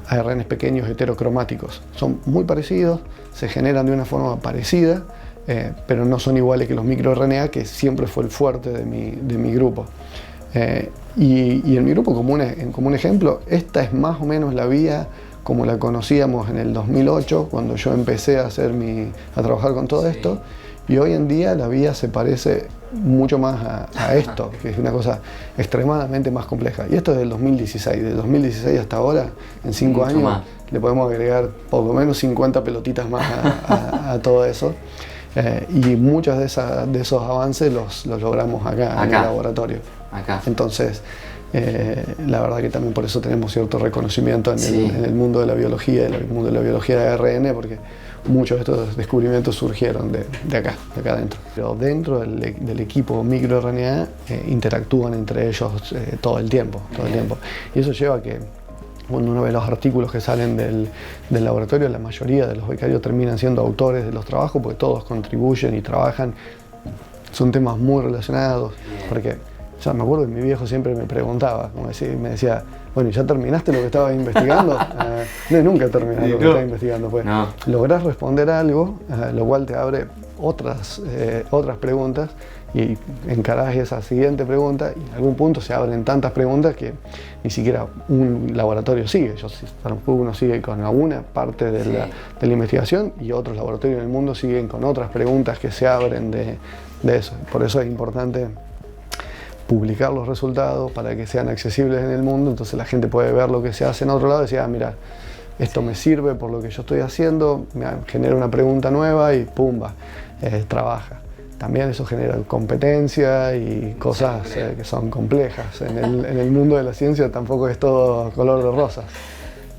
ARNs pequeños heterocromáticos. Son muy parecidos, se generan de una forma parecida, pero no son iguales que los microRNA, que siempre fue el fuerte de mi grupo. Y en mi grupo, como un ejemplo, esta es más o menos la vía como la conocíamos en el 2008, cuando yo empecé a trabajar con todo esto, y hoy en día la vía se parece mucho más a esto, que es una cosa extremadamente más compleja. Y esto es del 2016, del 2016 hasta ahora, en 5 años, más. Le podemos agregar por lo menos 50 pelotitas más a todo eso. Y muchos de esos avances los logramos acá en el laboratorio. Entonces, la verdad que también por eso tenemos cierto reconocimiento en el mundo de la biología, en el mundo de la biología de ARN, porque muchos de estos descubrimientos surgieron de acá adentro. Pero dentro del equipo microRNA interactúan entre ellos todo el tiempo. Y eso lleva a que cuando uno ve los artículos que salen del laboratorio, la mayoría de los becarios terminan siendo autores de los trabajos porque todos contribuyen y trabajan. Son temas muy relacionados, porque ya me acuerdo que mi viejo siempre me preguntaba, me decía, bueno, ¿ya terminaste lo que estabas investigando? No, nunca terminé lo que estaba investigando. Pues, lográs responder algo, lo cual te abre otras preguntas y encarás esa siguiente pregunta y en algún punto se abren tantas preguntas que ni siquiera un laboratorio sigue. A lo mejor uno sigue con alguna parte de la investigación y otros laboratorios en el mundo siguen con otras preguntas que se abren de eso. Por eso es importante publicar los resultados para que sean accesibles en el mundo, entonces la gente puede ver lo que se hace en otro lado y decir, mira, esto me sirve por lo que yo estoy haciendo, me genera una pregunta nueva y pumba, trabaja. También eso genera competencia y cosas que son complejas. En el mundo de la ciencia tampoco es todo color de rosas.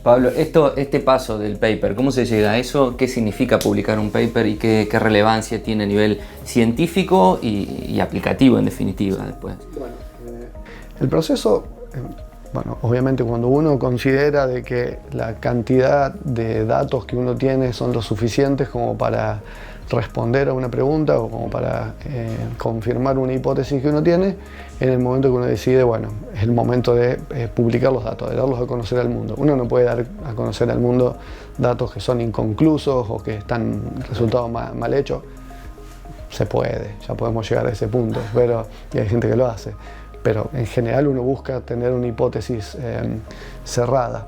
Pablo, este paso del paper, ¿cómo se llega a eso? ¿Qué significa publicar un paper y qué relevancia tiene a nivel científico y aplicativo en definitiva después? Bueno, el proceso, obviamente cuando uno considera de que la cantidad de datos que uno tiene son lo suficientes como para responder a una pregunta o como para confirmar una hipótesis que uno tiene, en el momento que uno decide, bueno, es el momento de publicar los datos, de darlos a conocer al mundo. Uno no puede dar a conocer al mundo datos que son inconclusos o que están resultados mal hechos. Se puede, ya podemos llegar a ese punto, pero y hay gente que lo hace. Pero en general uno busca tener una hipótesis cerrada.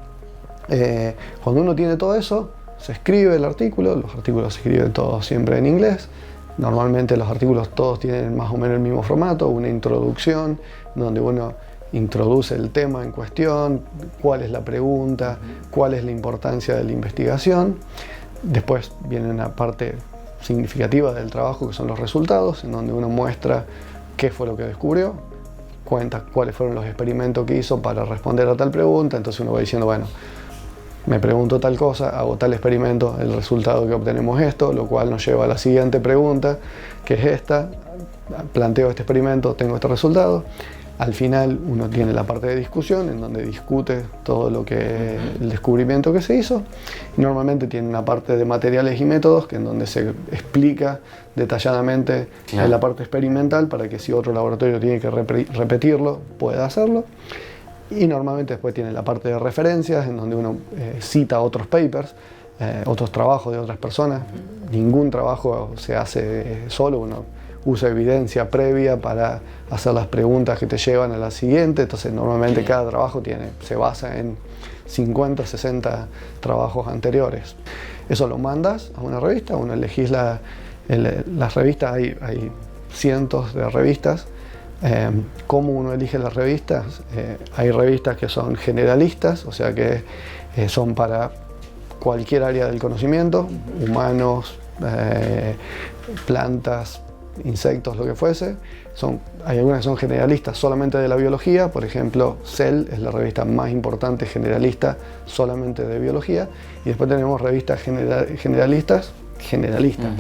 Cuando uno tiene todo eso, se escribe el artículo, los artículos se escriben todos siempre en inglés. Normalmente los artículos todos tienen más o menos el mismo formato, una introducción donde uno introduce el tema en cuestión, cuál es la pregunta, cuál es la importancia de la investigación. Después viene una parte significativa del trabajo que son los resultados, en donde uno muestra qué fue lo que descubrió, cuenta cuáles fueron los experimentos que hizo para responder a tal pregunta, entonces uno va diciendo, bueno, me pregunto tal cosa, hago tal experimento, el resultado que obtenemos es esto, lo cual nos lleva a la siguiente pregunta, que es esta, planteo este experimento, tengo este resultado. Al final uno tiene la parte de discusión, en donde discute todo el descubrimiento que se hizo. Y normalmente tiene una parte de materiales y métodos, que en donde se explica detalladamente la parte experimental, para que si otro laboratorio tiene que repetirlo, pueda hacerlo. Y normalmente después tiene la parte de referencias, en donde uno cita otros papers, otros trabajos de otras personas. Ningún trabajo se hace solo, usa evidencia previa para hacer las preguntas que te llevan a la siguiente. Entonces normalmente cada trabajo se basa en 50, 60 trabajos anteriores. Eso lo mandas a una revista, uno elegís las revistas, hay cientos de revistas. ¿Cómo uno elige las revistas? Hay revistas que son generalistas, o sea que son para cualquier área del conocimiento, humanos, plantas, insectos, lo que fuese. Hay algunas que son generalistas solamente de la biología, por ejemplo, Cell es la revista más importante generalista solamente de biología, y después tenemos revistas generalistas, que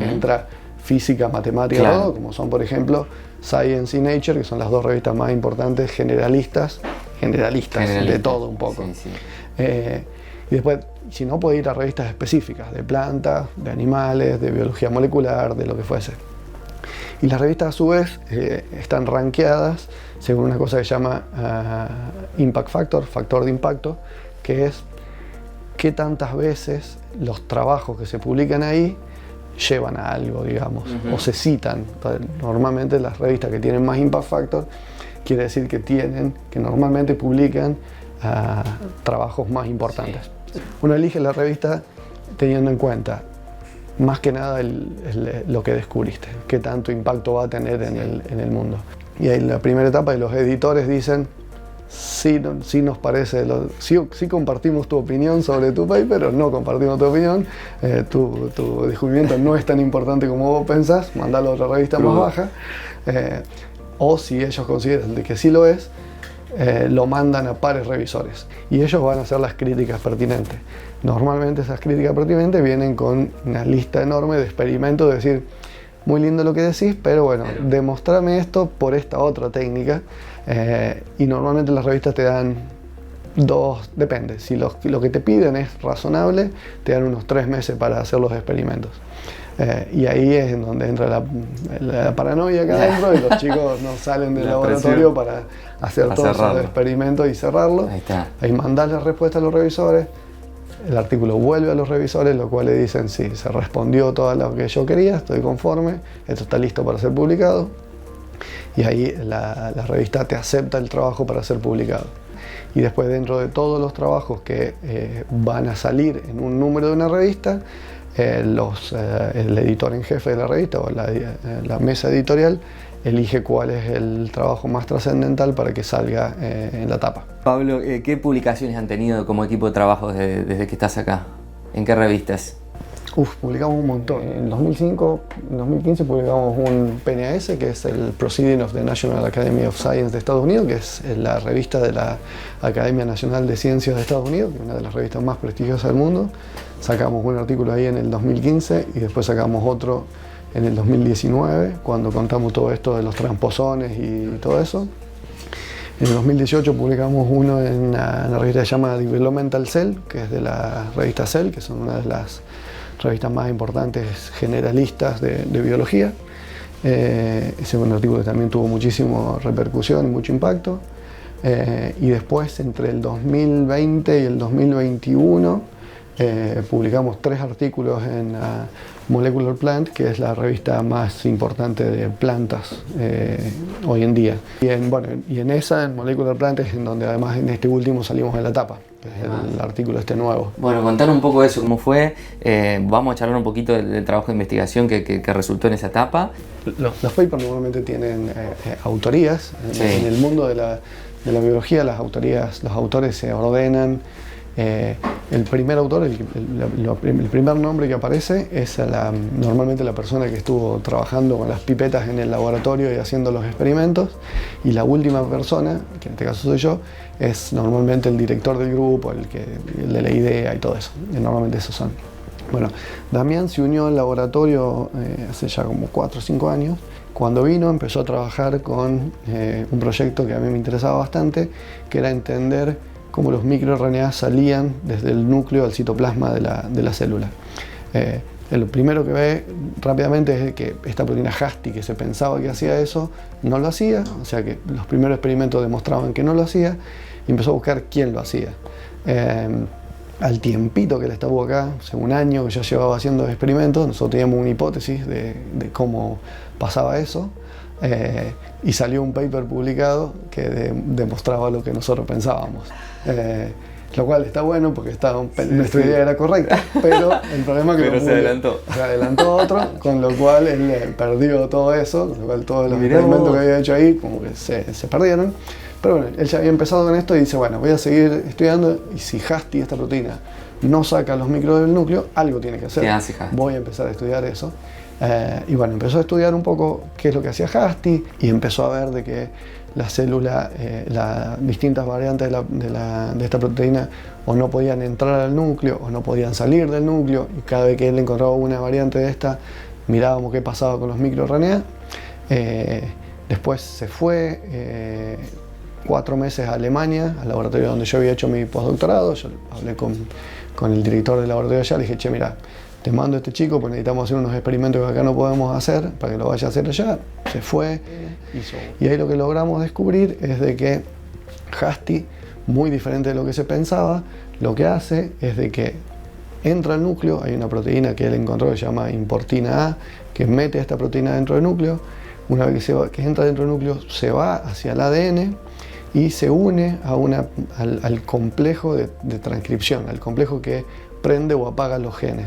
entra física, matemática, claro, todo, como son por ejemplo Science y Nature, que son las dos revistas más importantes generalistas de todo un poco. Sí, sí. Y después, si no, puede ir a revistas específicas de plantas, de animales, de biología molecular, de lo que fuese. Y las revistas a su vez están rankeadas según una cosa que se llama Impact Factor, factor de impacto, que es qué tantas veces los trabajos que se publican ahí llevan a algo, digamos, o se citan. Entonces, normalmente las revistas que tienen más Impact Factor quiere decir que normalmente publican trabajos más importantes. Sí. Uno elige la revista teniendo en cuenta más que nada lo que descubriste, qué tanto impacto va a tener en el mundo. Y ahí en la primera etapa los editores dicen, sí nos parece, sí compartimos tu opinión sobre tu paper, o no compartimos tu opinión, tu descubrimiento no es tan importante como vos pensás, mandalo a otra revista más baja, o si ellos consideran de que sí lo es, lo mandan a pares revisores y ellos van a hacer las críticas pertinentes. Normalmente esas críticas pertinentes vienen con una lista enorme de experimentos, de decir, muy lindo lo que decís, pero bueno, demostrame esto por esta otra técnica. Y normalmente las revistas te dan depende, si lo que te piden es razonable, te dan unos 3 meses para hacer los experimentos. Y ahí es en donde entra la paranoia acá adentro y los chicos no salen del laboratorio para hacer todos esos experimentos y cerrarlo. Ahí mandás la respuesta a los revisores, el artículo vuelve a los revisores, lo cual le dicen, sí, se respondió todo lo que yo quería, estoy conforme, esto está listo para ser publicado. Y ahí la revista te acepta el trabajo para ser publicado. Y después, dentro de todos los trabajos que van a salir en un número de una revista, el editor en jefe de la revista o la mesa editorial elige cuál es el trabajo más trascendental para que salga en la tapa. Pablo, ¿qué publicaciones han tenido como equipo de trabajo desde que estás acá? ¿En qué revistas? Publicamos un montón. En 2015 publicamos un PNAS, que es el Proceeding of the National Academy of Science de Estados Unidos, que es la revista de la Academia Nacional de Ciencias de Estados Unidos, que es una de las revistas más prestigiosas del mundo. Sacamos un artículo ahí en el 2015 y después sacamos otro en el 2019, cuando contamos todo esto de los transposones y todo eso. En el 2018 publicamos uno en una revista que se llama Developmental Cell, que es de la revista Cell, que son una de las revistas más importantes generalistas de biología. Ese fue un artículo que también tuvo muchísima repercusión y mucho impacto. Y después, entre el 2020 y el 2021, publicamos 3 artículos en Molecular Plant, que es la revista más importante de plantas hoy en día. Y en esa, en Molecular Plant, es en donde además en este último salimos en la tapa, que es el artículo nuevo. Bueno, contar un poco de eso, cómo fue. Vamos a charlar un poquito del trabajo de investigación que resultó en esa etapa. Los papers normalmente tienen autorías. Sí. En el mundo de la biología, los autores se ordenan. El primer autor, el primer nombre que aparece es normalmente la persona que estuvo trabajando con las pipetas en el laboratorio y haciendo los experimentos, y la última persona, que en este caso soy yo, es normalmente el director del grupo, el de la idea y todo eso. Y normalmente esos son. Bueno, Damián se unió al laboratorio hace ya como 4 o 5 años. Cuando vino empezó a trabajar con un proyecto que a mí me interesaba bastante, que era entender cómo los microRNA salían desde el núcleo al citoplasma de la célula. Lo primero que ve rápidamente es que esta proteína Hasty, que se pensaba que hacía eso, no lo hacía, o sea que los primeros experimentos demostraban que no lo hacía, y empezó a buscar quién lo hacía. al tiempito que él estuvo acá, hace un año que ya llevaba haciendo experimentos, nosotros teníamos una hipótesis de cómo pasaba eso, y salió un paper publicado que demostraba lo que nosotros pensábamos. Lo cual está bueno porque nuestra idea era correcta, pero el problema es que se adelantó otro, con lo cual él perdió todo eso, con lo cual todos los experimentos que había hecho ahí como que se perdieron. Pero bueno, él ya había empezado con esto y dice, bueno, voy a seguir estudiando, y si HASTI, esta proteína, no saca los micros del núcleo, algo tiene que hacer. ¿Qué hace HASTI? Voy a empezar a estudiar eso. Y bueno, empezó a estudiar un poco qué es lo que hacía HASTI, y empezó a ver de que la célula, las distintas variantes de esta proteína o no podían entrar al núcleo o no podían salir del núcleo, y cada vez que él encontraba una variante de esta, mirábamos qué pasaba con los microRNA. Después se fue 4 meses a Alemania, al laboratorio donde yo había hecho mi postdoctorado. Yo hablé con el director del laboratorio allá, le dije, che, mira, te mando a este chico, pues necesitamos hacer unos experimentos que acá no podemos hacer, para que lo vaya a hacer allá. Se fue, y ahí lo que logramos descubrir es de que HASTI, muy diferente de lo que se pensaba, lo que hace es de que entra al núcleo, hay una proteína que él encontró que se llama importina A, que mete esta proteína dentro del núcleo. Una vez que entra dentro del núcleo, se va hacia el ADN y se une al complejo de transcripción, al complejo que prende o apaga los genes.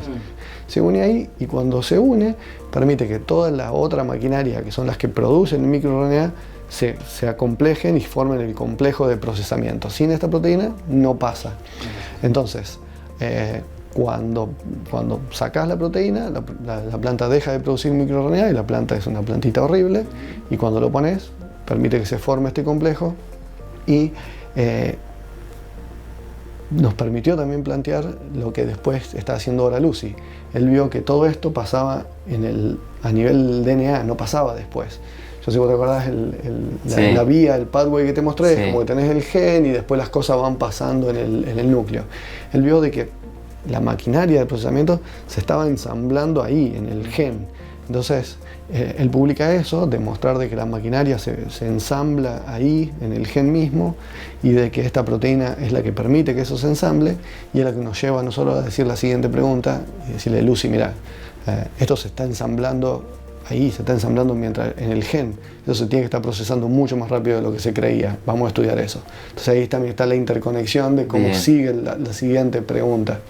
Se une ahí, y cuando se une, permite que toda la otra maquinaria, que son las que producen el microRNA, se acomplejen y formen el complejo de procesamiento. Sin esta proteína no pasa. Entonces, cuando sacas la proteína, la planta deja de producir microRNA, y la planta es una plantita horrible, y cuando lo pones, permite que se forme este complejo, y nos permitió también plantear lo que después está haciendo ahora Lucy. Él vio que todo esto pasaba a nivel DNA, no pasaba después. Yo sé que vos te acordás la vía, el pathway que te mostré, es como que tenés el gen y después las cosas van pasando en el núcleo. Él vio de que la maquinaria de procesamiento se estaba ensamblando ahí, en el gen. Entonces, él publica eso, demostrar de que la maquinaria se ensambla ahí, en el gen mismo, y de que esta proteína es la que permite que eso se ensamble, y es la que nos lleva a nosotros a decir la siguiente pregunta, y decirle, Lucy, mira, esto se está ensamblando ahí, se está ensamblando mientras en el gen, eso se tiene que estar procesando mucho más rápido de lo que se creía, vamos a estudiar eso. Entonces ahí también está la interconexión de cómo sigue la siguiente pregunta.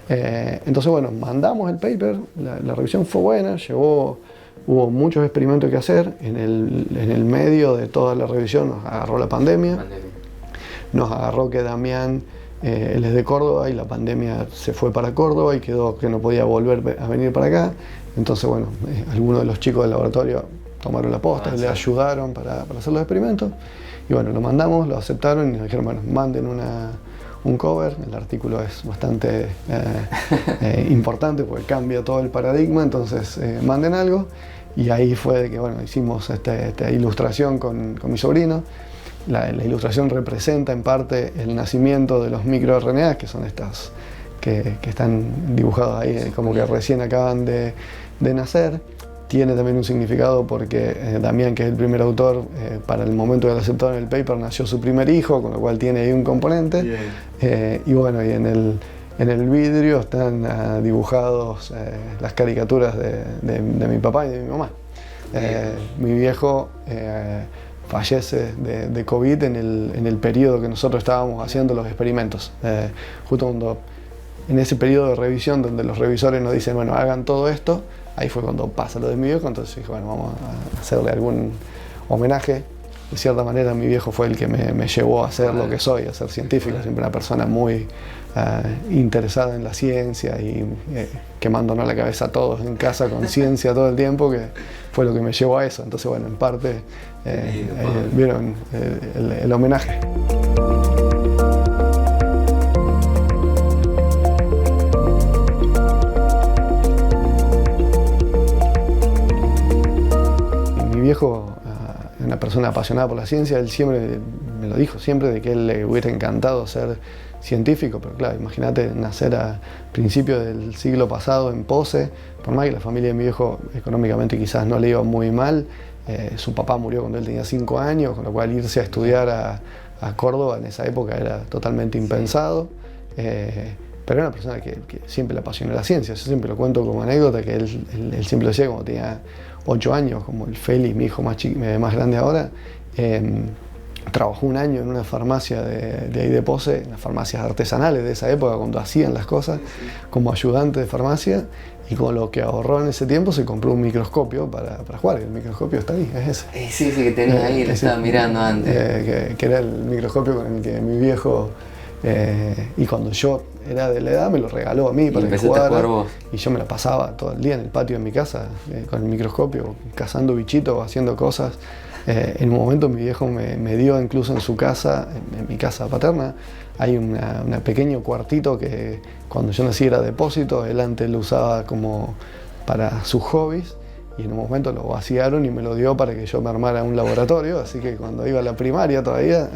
Entonces bueno, mandamos el paper, la revisión fue buena, hubo muchos experimentos que hacer. En el medio de toda la revisión nos agarró la pandemia. Nos agarró que Damián, él es de Córdoba, y la pandemia se fue para Córdoba y quedó que no podía volver a venir para acá. Entonces bueno, algunos de los chicos del laboratorio tomaron la posta y le ayudaron para hacer los experimentos. Y bueno, lo mandamos, lo aceptaron y nos dijeron, bueno, manden un cover. El artículo es bastante importante porque cambia todo el paradigma, entonces manden algo. Y ahí fue de que bueno, hicimos esta ilustración con mi sobrino. La ilustración representa en parte el nacimiento de los microRNA, que son estas que están dibujados ahí como que recién acaban de nacer. Tiene también un significado porque Damián, que es el primer autor, para el momento que lo aceptaron en el paper, nació su primer hijo, con lo cual tiene ahí un componente. Y bueno, y en el vidrio están dibujados las caricaturas de mi papá y de mi mamá. Mi viejo fallece de COVID en el periodo que nosotros estábamos haciendo los experimentos. Justo en ese periodo de revisión donde los revisores nos dicen, bueno, hagan todo esto, ahí fue cuando pasa lo de mi viejo. Entonces dije, bueno, vamos a hacerle algún homenaje. De cierta manera mi viejo fue el que me llevó a ser lo que soy, a ser científico, siempre una persona muy interesada en la ciencia y quemándonos la cabeza a todos en casa con ciencia todo el tiempo, que fue lo que me llevó a eso. Entonces bueno, en parte vieron el homenaje. Mi viejo, una persona apasionada por la ciencia, él siempre me lo dijo, siempre de que él le hubiera encantado ser científico, pero claro, imagínate nacer a principios del siglo pasado en Pose, por más que la familia de mi viejo económicamente quizás no le iba muy mal, su papá murió cuando él tenía 5 años, con lo cual irse a estudiar a Córdoba en esa época era totalmente impensado. pero era una persona que siempre le apasionó la ciencia. Yo siempre lo cuento como anécdota, que él siempre decía, cuando tenía 8 años, como el Félix, mi hijo más grande ahora, trabajó un año en una farmacia de ahí de Pose, en las farmacias artesanales de esa época, cuando hacían las cosas, como ayudante de farmacia, y con lo que ahorró en ese tiempo se compró un microscopio para jugar. El microscopio está ahí, es ese. Sí, que tenía ahí, lo estaba mirando antes. Que era el microscopio con el que mi viejo, y cuando yo era de la edad, me lo regaló a mí para que jugara. Y yo me la pasaba todo el día en el patio de mi casa con el microscopio, cazando bichitos, haciendo cosas. En un momento mi viejo me dio incluso en su casa, en mi casa paterna, hay un pequeño cuartito que cuando yo nací era depósito. Él antes lo usaba como para sus hobbies y en un momento lo vaciaron y me lo dio para que yo me armara un laboratorio. Así que cuando iba a la primaria todavía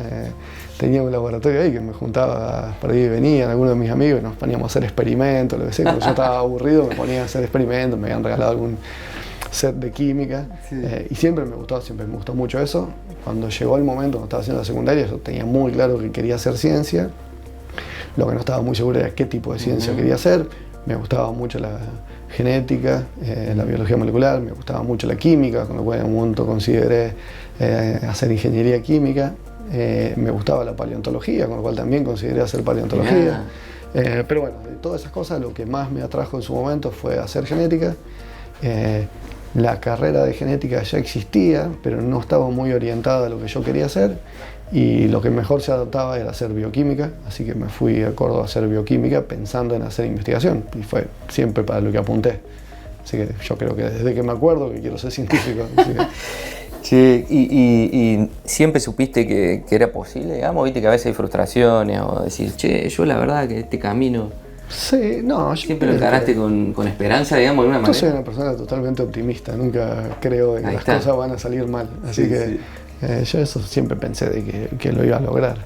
tenía un laboratorio ahí que me juntaba, por ahí venían algunos de mis amigos y nos poníamos a hacer experimentos, lo que sea. Cuando yo estaba aburrido me ponía a hacer experimentos, me habían regalado algún set de química, y siempre me gustó mucho eso. Cuando llegó el momento, cuando estaba haciendo la secundaria, yo tenía muy claro que quería hacer ciencia. Lo que no estaba muy seguro era qué tipo de ciencia quería hacer. Me gustaba mucho la genética, la biología molecular, me gustaba mucho la química, con lo cual en un momento consideré hacer ingeniería química. Me gustaba la paleontología, con lo cual también consideré hacer paleontología. Pero bueno, de todas esas cosas, lo que más me atrajo en su momento fue hacer genética. La carrera de genética ya existía, pero no estaba muy orientada a lo que yo quería hacer, y lo que mejor se adaptaba era hacer bioquímica, así que me fui a Córdoba a hacer bioquímica pensando en hacer investigación, y fue siempre para lo que apunté. Así que yo creo que desde que me acuerdo que quiero ser científico. Che, y siempre supiste que era posible, digamos, viste que a veces hay frustraciones, o decir, che, yo la verdad que este camino... Sí, no, yo siempre lo encaraste con esperanza, digamos, de una manera. Yo soy una persona totalmente optimista, nunca creo que las cosas van a salir mal, así que yo eso siempre pensé de que lo iba a lograr.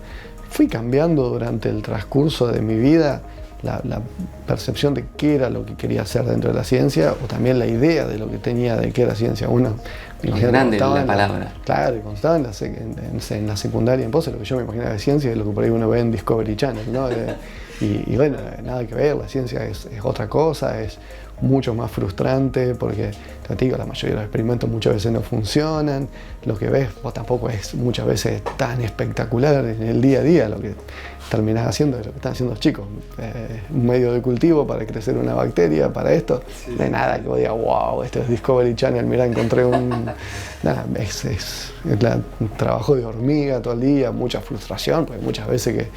Fui cambiando durante el transcurso de mi vida la percepción de qué era lo que quería hacer dentro de la ciencia, o también la idea de lo que tenía de qué era ciencia. Es grande la palabra. Claro, y cuando estaba en la secundaria en Pose, lo que yo me imaginaba de ciencia es lo que por ahí uno ve en Discovery Channel, ¿no? Y bueno, nada que ver, la ciencia es otra cosa, es mucho más frustrante porque, te digo, la mayoría de los experimentos muchas veces no funcionan, lo que ves vos tampoco es muchas veces tan espectacular en el día a día. Lo que terminás haciendo es lo que están haciendo los chicos, un medio de cultivo para crecer una bacteria, para esto, no hay nada que vos digas, wow, esto es Discovery Channel, mirá, encontré nada, es un trabajo de hormiga todo el día, mucha frustración, porque muchas veces que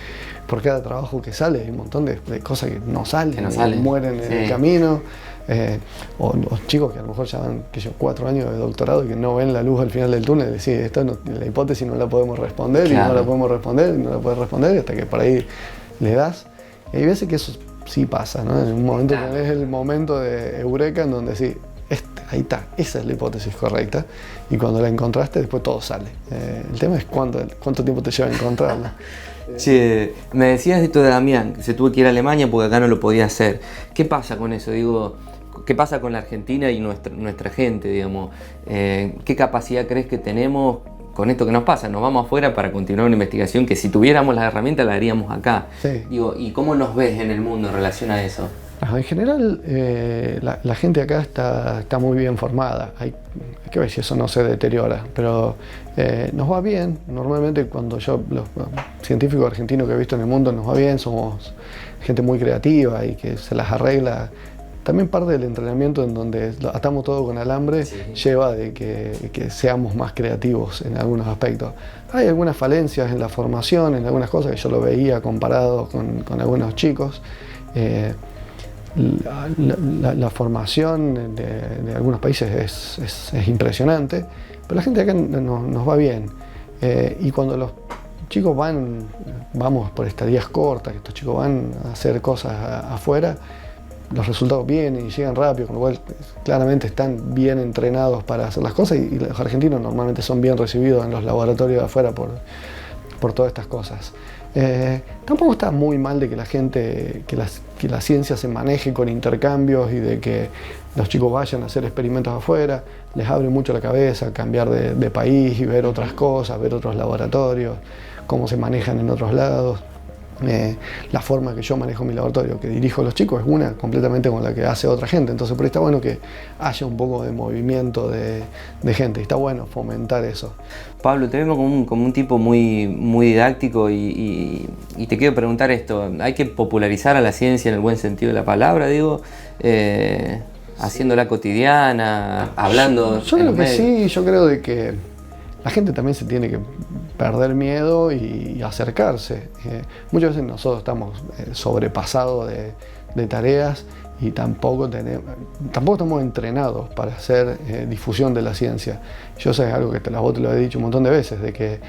por cada trabajo que sale hay un montón de cosas que no salen, mueren en el camino, o chicos que a lo mejor ya van 4 años de doctorado y que no ven la luz al final del túnel, y decís, la hipótesis no la podemos responder, y no la podemos responder, y no la puedes responder, hasta que por ahí le das. Y hay veces que eso sí pasa, ¿no? En un momento tenés el momento de eureka en donde decís, ahí está, esa es la hipótesis correcta, y cuando la encontraste después todo sale. El tema es cuánto tiempo te lleva a encontrarla. Che, me decías esto de Damián, que se tuvo que ir a Alemania porque acá no lo podía hacer. ¿Qué pasa con eso? Digo, ¿qué pasa con la Argentina y nuestra gente, digamos? ¿Qué capacidad crees que tenemos con esto que nos pasa? Nos vamos afuera para continuar una investigación que si tuviéramos las herramientas la haríamos acá. Sí. Digo, ¿y cómo nos ves en el mundo en relación a eso? En general, la gente acá está muy bien formada. Hay que ver si eso no se deteriora, pero nos va bien. Normalmente cuando los científicos argentinos que he visto en el mundo nos va bien, somos gente muy creativa y que se las arregla. También parte del entrenamiento en donde atamos todo con alambre lleva de que seamos más creativos en algunos aspectos. Hay algunas falencias en la formación, en algunas cosas que yo lo veía comparado con algunos chicos. La formación de algunos países es impresionante, pero la gente acá nos va bien. Y cuando los chicos vamos por estadías cortas, que estos chicos van a hacer cosas afuera, los resultados vienen y llegan rápido, con lo cual claramente están bien entrenados para hacer las cosas, y los argentinos normalmente son bien recibidos en los laboratorios de afuera por todas estas cosas. Tampoco está muy mal de que que la ciencia se maneje con intercambios y de que los chicos vayan a hacer experimentos afuera. Les abre mucho la cabeza cambiar de país y ver otras cosas, ver otros laboratorios, cómo se manejan en otros lados. la forma que yo manejo mi laboratorio, que dirijo a los chicos, es una completamente con la que hace otra gente. Entonces por ahí está bueno que haya un poco de movimiento de gente, y está bueno fomentar eso. Pablo, te vemos como un tipo muy didáctico y te quiero preguntar esto, ¿hay que popularizar a la ciencia en el buen sentido de la palabra, digo? Haciéndola cotidiana, hablando. Yo creo que sí, yo creo de que la gente también se tiene que perder miedo y acercarse. Muchas veces nosotros estamos sobrepasados de tareas y tampoco estamos entrenados para hacer difusión de la ciencia. Yo sé algo que vos te lo he dicho un montón de veces, de que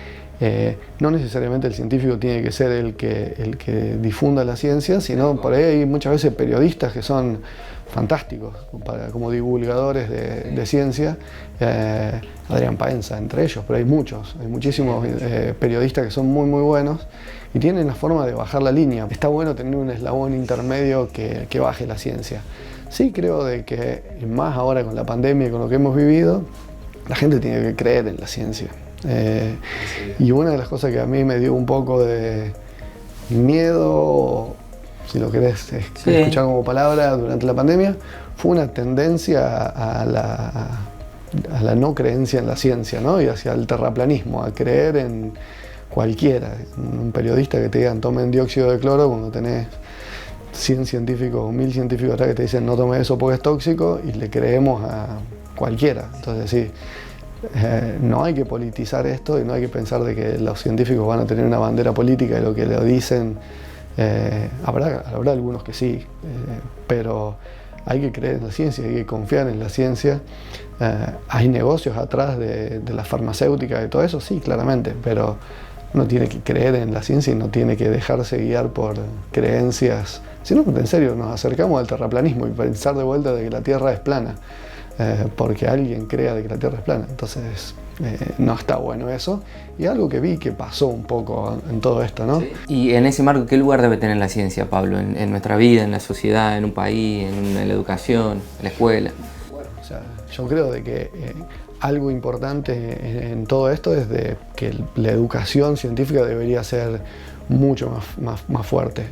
no necesariamente el científico tiene que ser el que difunda la ciencia, sino por ahí hay muchas veces periodistas que son fantásticos como divulgadores de ciencia, Adrián Paenza entre ellos, pero hay muchísimos periodistas que son muy buenos y tienen la forma de bajar la línea. Está bueno tener un eslabón intermedio que baje la ciencia. Sí creo de que, más ahora con la pandemia y con lo que hemos vivido, la gente tiene que creer en la ciencia. Y una de las cosas que a mí me dio un poco de miedo, si lo querés escuchar como palabra, durante la pandemia, fue una tendencia a la no creencia en la ciencia, ¿no? Y hacia el terraplanismo, a creer en cualquiera. Un periodista que te digan tomen dióxido de cloro cuando tenés 100 científicos o 1000 científicos atrás que te dicen no tomes eso porque es tóxico, y le creemos a cualquiera. Entonces sí, no hay que politizar esto y no hay que pensar de que los científicos van a tener una bandera política y lo que le dicen. Habrá algunos que sí, pero hay que creer en la ciencia, hay que confiar en la ciencia. Hay negocios atrás de la farmacéutica y todo eso, sí, claramente, pero uno tiene que creer en la ciencia y no tiene que dejarse guiar por creencias, sino que en serio nos acercamos al terraplanismo y pensar de vuelta de que la Tierra es plana, porque alguien crea de que la Tierra es plana. Entonces no está bueno eso, y algo que vi que pasó un poco en todo esto, ¿no? Sí. Y en ese marco, ¿qué lugar debe tener la ciencia, Pablo, en nuestra vida, en la sociedad, en un país, en la educación, en la escuela? Bueno, o sea, yo creo de que algo importante en todo esto es de que la educación científica debería ser mucho más fuerte.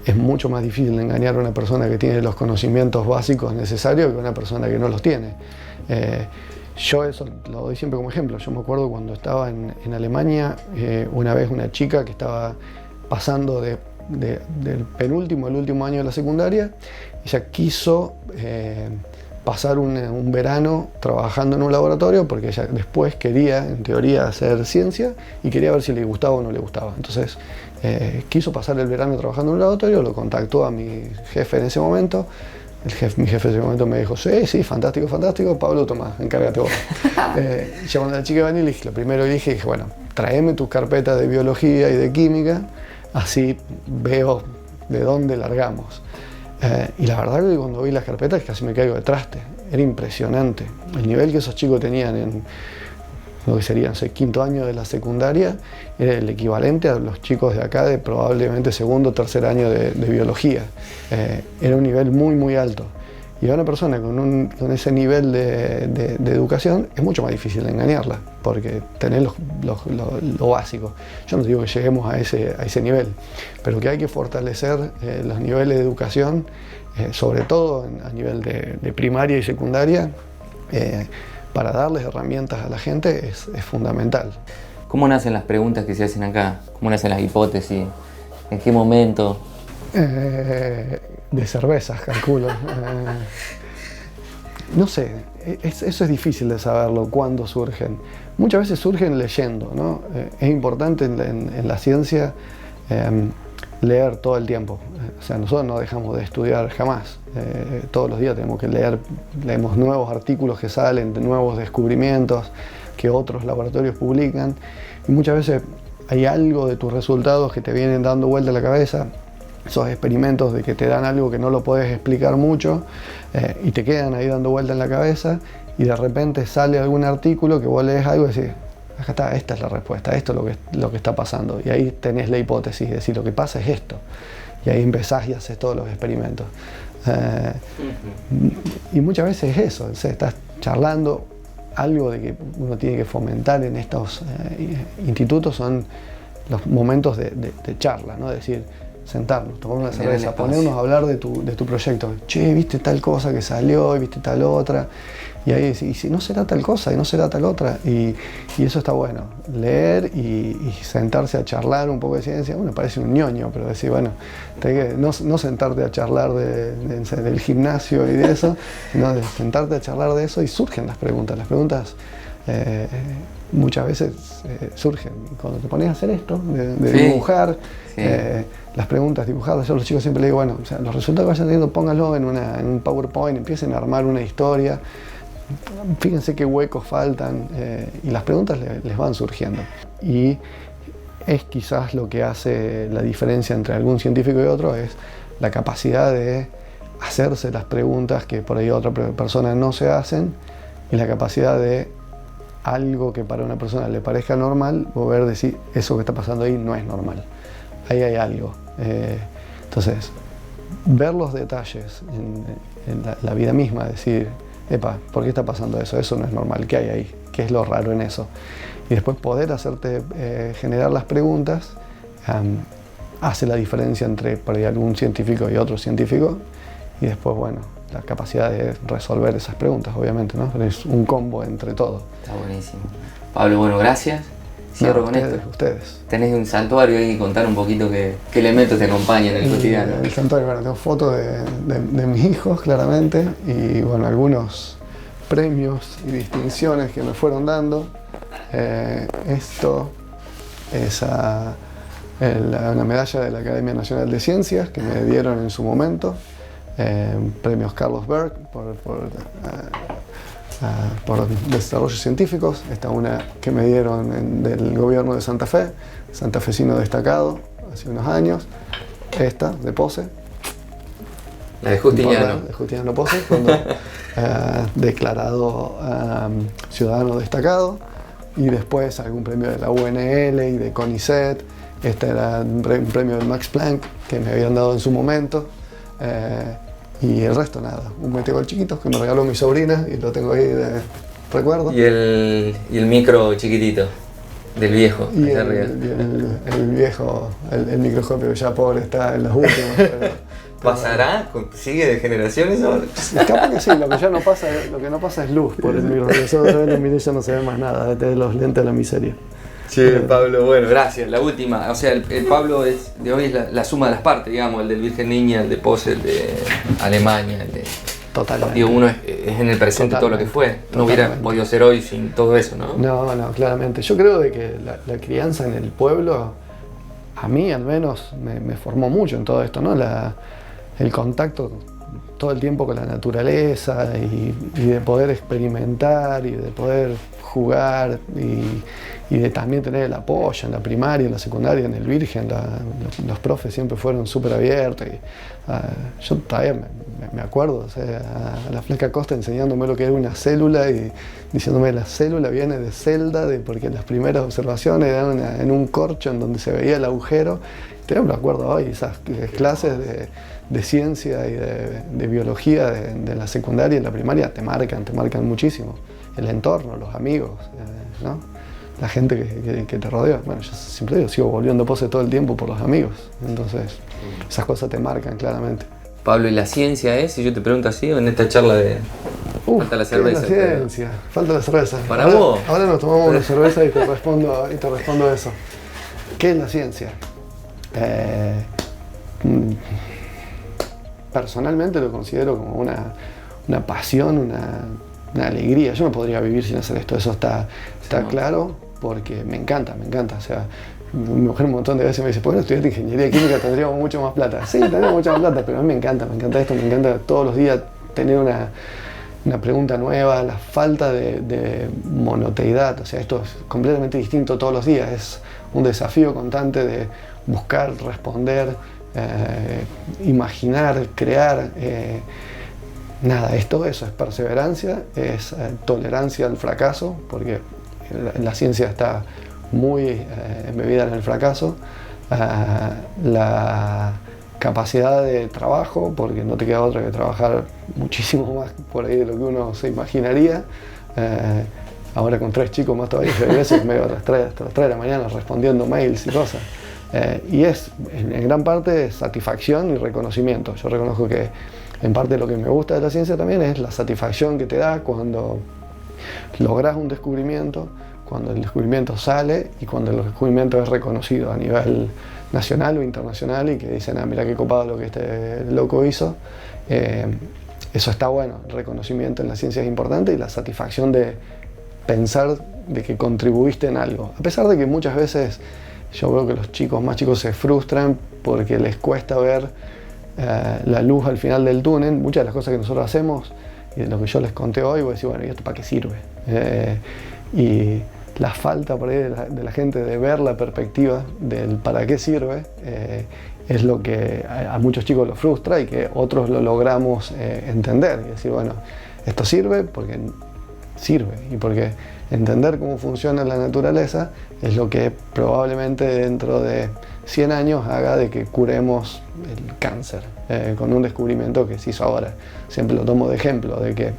Es mucho más difícil engañar a una persona que tiene los conocimientos básicos necesarios que a una persona que no los tiene. Yo eso lo doy siempre como ejemplo. Yo me acuerdo cuando estaba en Alemania, una vez una chica que estaba pasando del penúltimo al último año de la secundaria, ella quiso pasar un verano trabajando en un laboratorio porque ella después quería, en teoría, hacer ciencia y quería ver si le gustaba o no le gustaba. Entonces quiso pasar el verano trabajando en un laboratorio, lo contactó a mi jefe en ese momento. Mi jefe en ese momento me dijo, sí, fantástico, Pablo, toma, encárgate vos. Ya cuando la chica iba a venir, lo primero que dije, bueno, tráeme tus carpetas de biología y de química, así veo de dónde largamos. Y la verdad que cuando vi las carpetas casi me caigo de traste, era impresionante. El nivel que esos chicos tenían en lo que sería, no sé, quinto año de la secundaria, era el equivalente a los chicos de acá de probablemente segundo o tercer año de biología. Era un nivel muy alto. Y a una persona con ese nivel de educación es mucho más difícil de engañarla, porque tenés lo básico. Yo no digo que lleguemos a ese nivel, pero que hay que fortalecer los niveles de educación, sobre todo a nivel de primaria y secundaria, para darles herramientas a la gente es fundamental. ¿Cómo nacen las preguntas que se hacen acá? ¿Cómo nacen las hipótesis? ¿En qué momento? De cervezas, calculo. No sé, eso es difícil de saberlo, cuándo surgen. Muchas veces surgen leyendo, ¿no? Es importante en la ciencia leer todo el tiempo. O sea, nosotros no dejamos de estudiar jamás. Todos los días tenemos que leemos nuevos artículos que salen, nuevos descubrimientos que otros laboratorios publican. Y muchas veces hay algo de tus resultados que te vienen dando vuelta a la cabeza. Esos experimentos de que te dan algo que no lo puedes explicar mucho y te quedan ahí dando vuelta en la cabeza, y de repente sale algún artículo que vos lees algo y decís, acá está, esta es la respuesta, esto es lo que está pasando. Y ahí tenés la hipótesis, es decir, lo que pasa es esto. Y ahí empezás y haces todos los experimentos. Y muchas veces es eso, o sea, estás charlando, algo de que uno tiene que fomentar en estos institutos son los momentos de charla, ¿no? Es decir, sentarnos, tomar una cerveza, ponernos a hablar de tu proyecto. Che, viste tal cosa que salió, y viste tal otra. Y ahí decís, y si no será tal cosa, y no será tal otra. Y eso está bueno. Leer y sentarse a charlar un poco de ciencia. Bueno, parece un ñoño, pero decir, bueno, no sentarte a charlar del gimnasio y de eso, sino de sentarte a charlar de eso y surgen las preguntas. Las preguntas muchas veces surgen. Y cuando te pones a hacer esto, de dibujar, las preguntas dibujadas, yo a los chicos siempre les digo, bueno, o sea, los resultados que vayan teniendo, pónganlo en un PowerPoint, empiecen a armar una historia. Fíjense qué huecos faltan y las preguntas les van surgiendo. Y es quizás lo que hace la diferencia entre algún científico y otro, es la capacidad de hacerse las preguntas que por ahí otra persona no se hacen y la capacidad de algo que para una persona le parezca normal, poder decir, eso que está pasando ahí no es normal, ahí hay algo. Entonces, ver los detalles en la vida misma, decir, epa, ¿por qué está pasando eso? Eso no es normal, ¿qué hay ahí? ¿Qué es lo raro en eso? Y después poder hacerte generar las preguntas hace la diferencia entre por ahí algún científico y otro científico y después, bueno, la capacidad de resolver esas preguntas, obviamente, ¿no? Es un combo entre todo. Está buenísimo. Pablo, bueno, gracias. Cierro con esto. Ustedes. Tenés un santuario ahí, contar un poquito qué elementos te acompañan en el cotidiano. El santuario, bueno, tengo fotos de mis hijos, claramente, y bueno, algunos premios y distinciones que me fueron dando. Esto es una medalla de la Academia Nacional de Ciencias que me dieron en su momento. Premios Carlos Berg por desarrollos científicos. Esta una que me dieron del gobierno de Santa Fe, santafesino destacado, hace unos años. Esta, de Pose. La de Justiniano. De Justiniano Pose, cuando declarado ciudadano destacado. Y después algún premio de la UNL y de CONICET. Este era un premio del Max Planck que me habían dado en su momento. Y el resto nada, un metegol chiquito que me regaló mi sobrina y lo tengo ahí de recuerdo. Y el micro chiquitito del viejo. Y el viejo, el microscopio que ya pobre está en las últimas. ¿Pasará? ¿Sigue de generaciones ahora? Capaz que sí, lo que no pasa es luz por el microscopio. Eso en el micro ya no se ve más nada, desde los lentes de la miseria. Che, Pablo, bueno, gracias. La última, o sea, el Pablo de hoy es la suma de las partes, digamos, el del Virgen Niña, el de Pose, el de Alemania, el de... Totalmente. Digo, uno es en el presente todo lo que fue. No hubiera podido ser hoy sin todo eso, ¿no? No, claramente. Yo creo de que la crianza en el pueblo, a mí al menos, me formó mucho en todo esto, ¿no? El contacto todo el tiempo con la naturaleza y de poder experimentar y de poder jugar y de también tener el apoyo en la primaria, en la secundaria, en el Virgen. Los profes siempre fueron súper abiertos. Yo todavía me acuerdo, o sea, a la flaca Costa enseñándome lo que era una célula y diciéndome la célula viene de celda, porque las primeras observaciones eran en un corcho en donde se veía el agujero. Todavía me acuerdo hoy, esas clases de ciencia y de biología de la secundaria y la primaria te marcan muchísimo. El entorno, los amigos, ¿no? La gente que te rodea. Bueno, yo siempre digo, sigo volviendo Pose todo el tiempo por los amigos. Entonces, esas cosas te marcan claramente. Pablo, ¿y la ciencia es? Si yo te pregunto así, en esta charla de... falta la cerveza. La ciencia, falta la cerveza. ¿Para vos? Ahora nos tomamos una cerveza y te respondo eso. ¿Qué es la ciencia? Personalmente lo considero como una pasión, una alegría. Yo no podría vivir sin hacer esto, eso está claro, porque me encanta. O sea, mi mujer un montón de veces me dice, ¿por qué no estudiaste ingeniería química? Tendríamos mucho más plata. Sí, tendríamos mucha más plata, pero a mí me encanta esto, me encanta todos los días tener una pregunta nueva, la falta de monoteidad. O sea, esto es completamente distinto todos los días, es un desafío constante de buscar, responder, imaginar, crear. Eso es perseverancia, es tolerancia al fracaso, porque la ciencia está muy embebida en el fracaso, la capacidad de trabajo, porque no te queda otra que trabajar muchísimo más por ahí de lo que uno se imaginaría, ahora con 3 chicos más todavía, yo hay veces me veo hasta las 3 de la mañana respondiendo mails y cosas. Y es, en gran parte, satisfacción y reconocimiento. Yo reconozco que en parte lo que me gusta de la ciencia también es la satisfacción que te da cuando logras un descubrimiento, cuando el descubrimiento sale y cuando el descubrimiento es reconocido a nivel nacional o internacional y que dicen, ah, mira qué copado lo que este loco hizo. Eso está bueno, el reconocimiento en la ciencia es importante y la satisfacción de pensar de que contribuiste en algo. A pesar de que muchas veces yo veo que los chicos más chicos se frustran porque les cuesta ver la luz al final del túnel. Muchas de las cosas que nosotros hacemos y de lo que yo les conté hoy, voy a decir, bueno, ¿y esto para qué sirve? Y la falta por ahí de la gente de ver la perspectiva del para qué sirve es lo que a muchos chicos los frustra y que otros lo logramos entender y decir, bueno, esto sirve porque sirve y porque entender cómo funciona la naturaleza es lo que probablemente dentro de 100 años haga de que curemos el cáncer con un descubrimiento que se hizo ahora. Siempre lo tomo de ejemplo, de que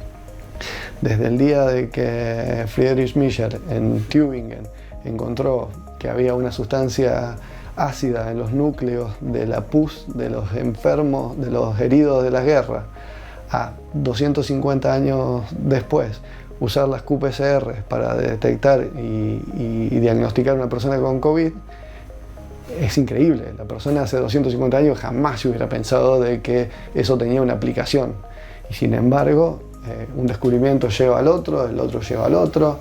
desde el día de que Friedrich Miescher en Tübingen encontró que había una sustancia ácida en los núcleos de la pus de los enfermos, de los heridos de la guerra, a 250 años después, usar las qPCR para detectar y diagnosticar a una persona con COVID, es increíble. La persona hace 250 años jamás se hubiera pensado de que eso tenía una aplicación. Y sin embargo, un descubrimiento lleva al otro, el otro lleva al otro,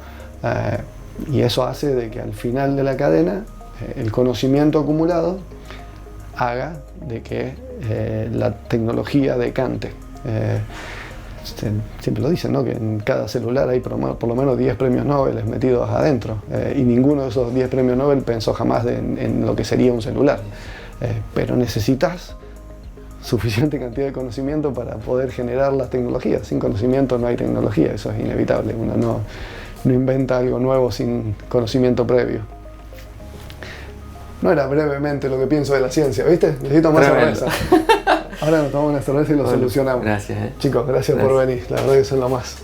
y eso hace de que al final de la cadena, el conocimiento acumulado haga de que la tecnología decante. Siempre lo dicen, ¿no? Que en cada celular hay por lo menos 10 premios Nobel metidos adentro, y ninguno de esos 10 premios Nobel pensó jamás en lo que sería un celular. Pero necesitas suficiente cantidad de conocimiento para poder generar las tecnologías. Sin conocimiento no hay tecnología, eso es inevitable. Uno no inventa algo nuevo sin conocimiento previo. No era brevemente lo que pienso de la ciencia, ¿viste? Necesito más cerveza. Ahora nos tomamos una cerveza y lo solucionamos. Gracias. Chicos, gracias por venir. La verdad que son lo más.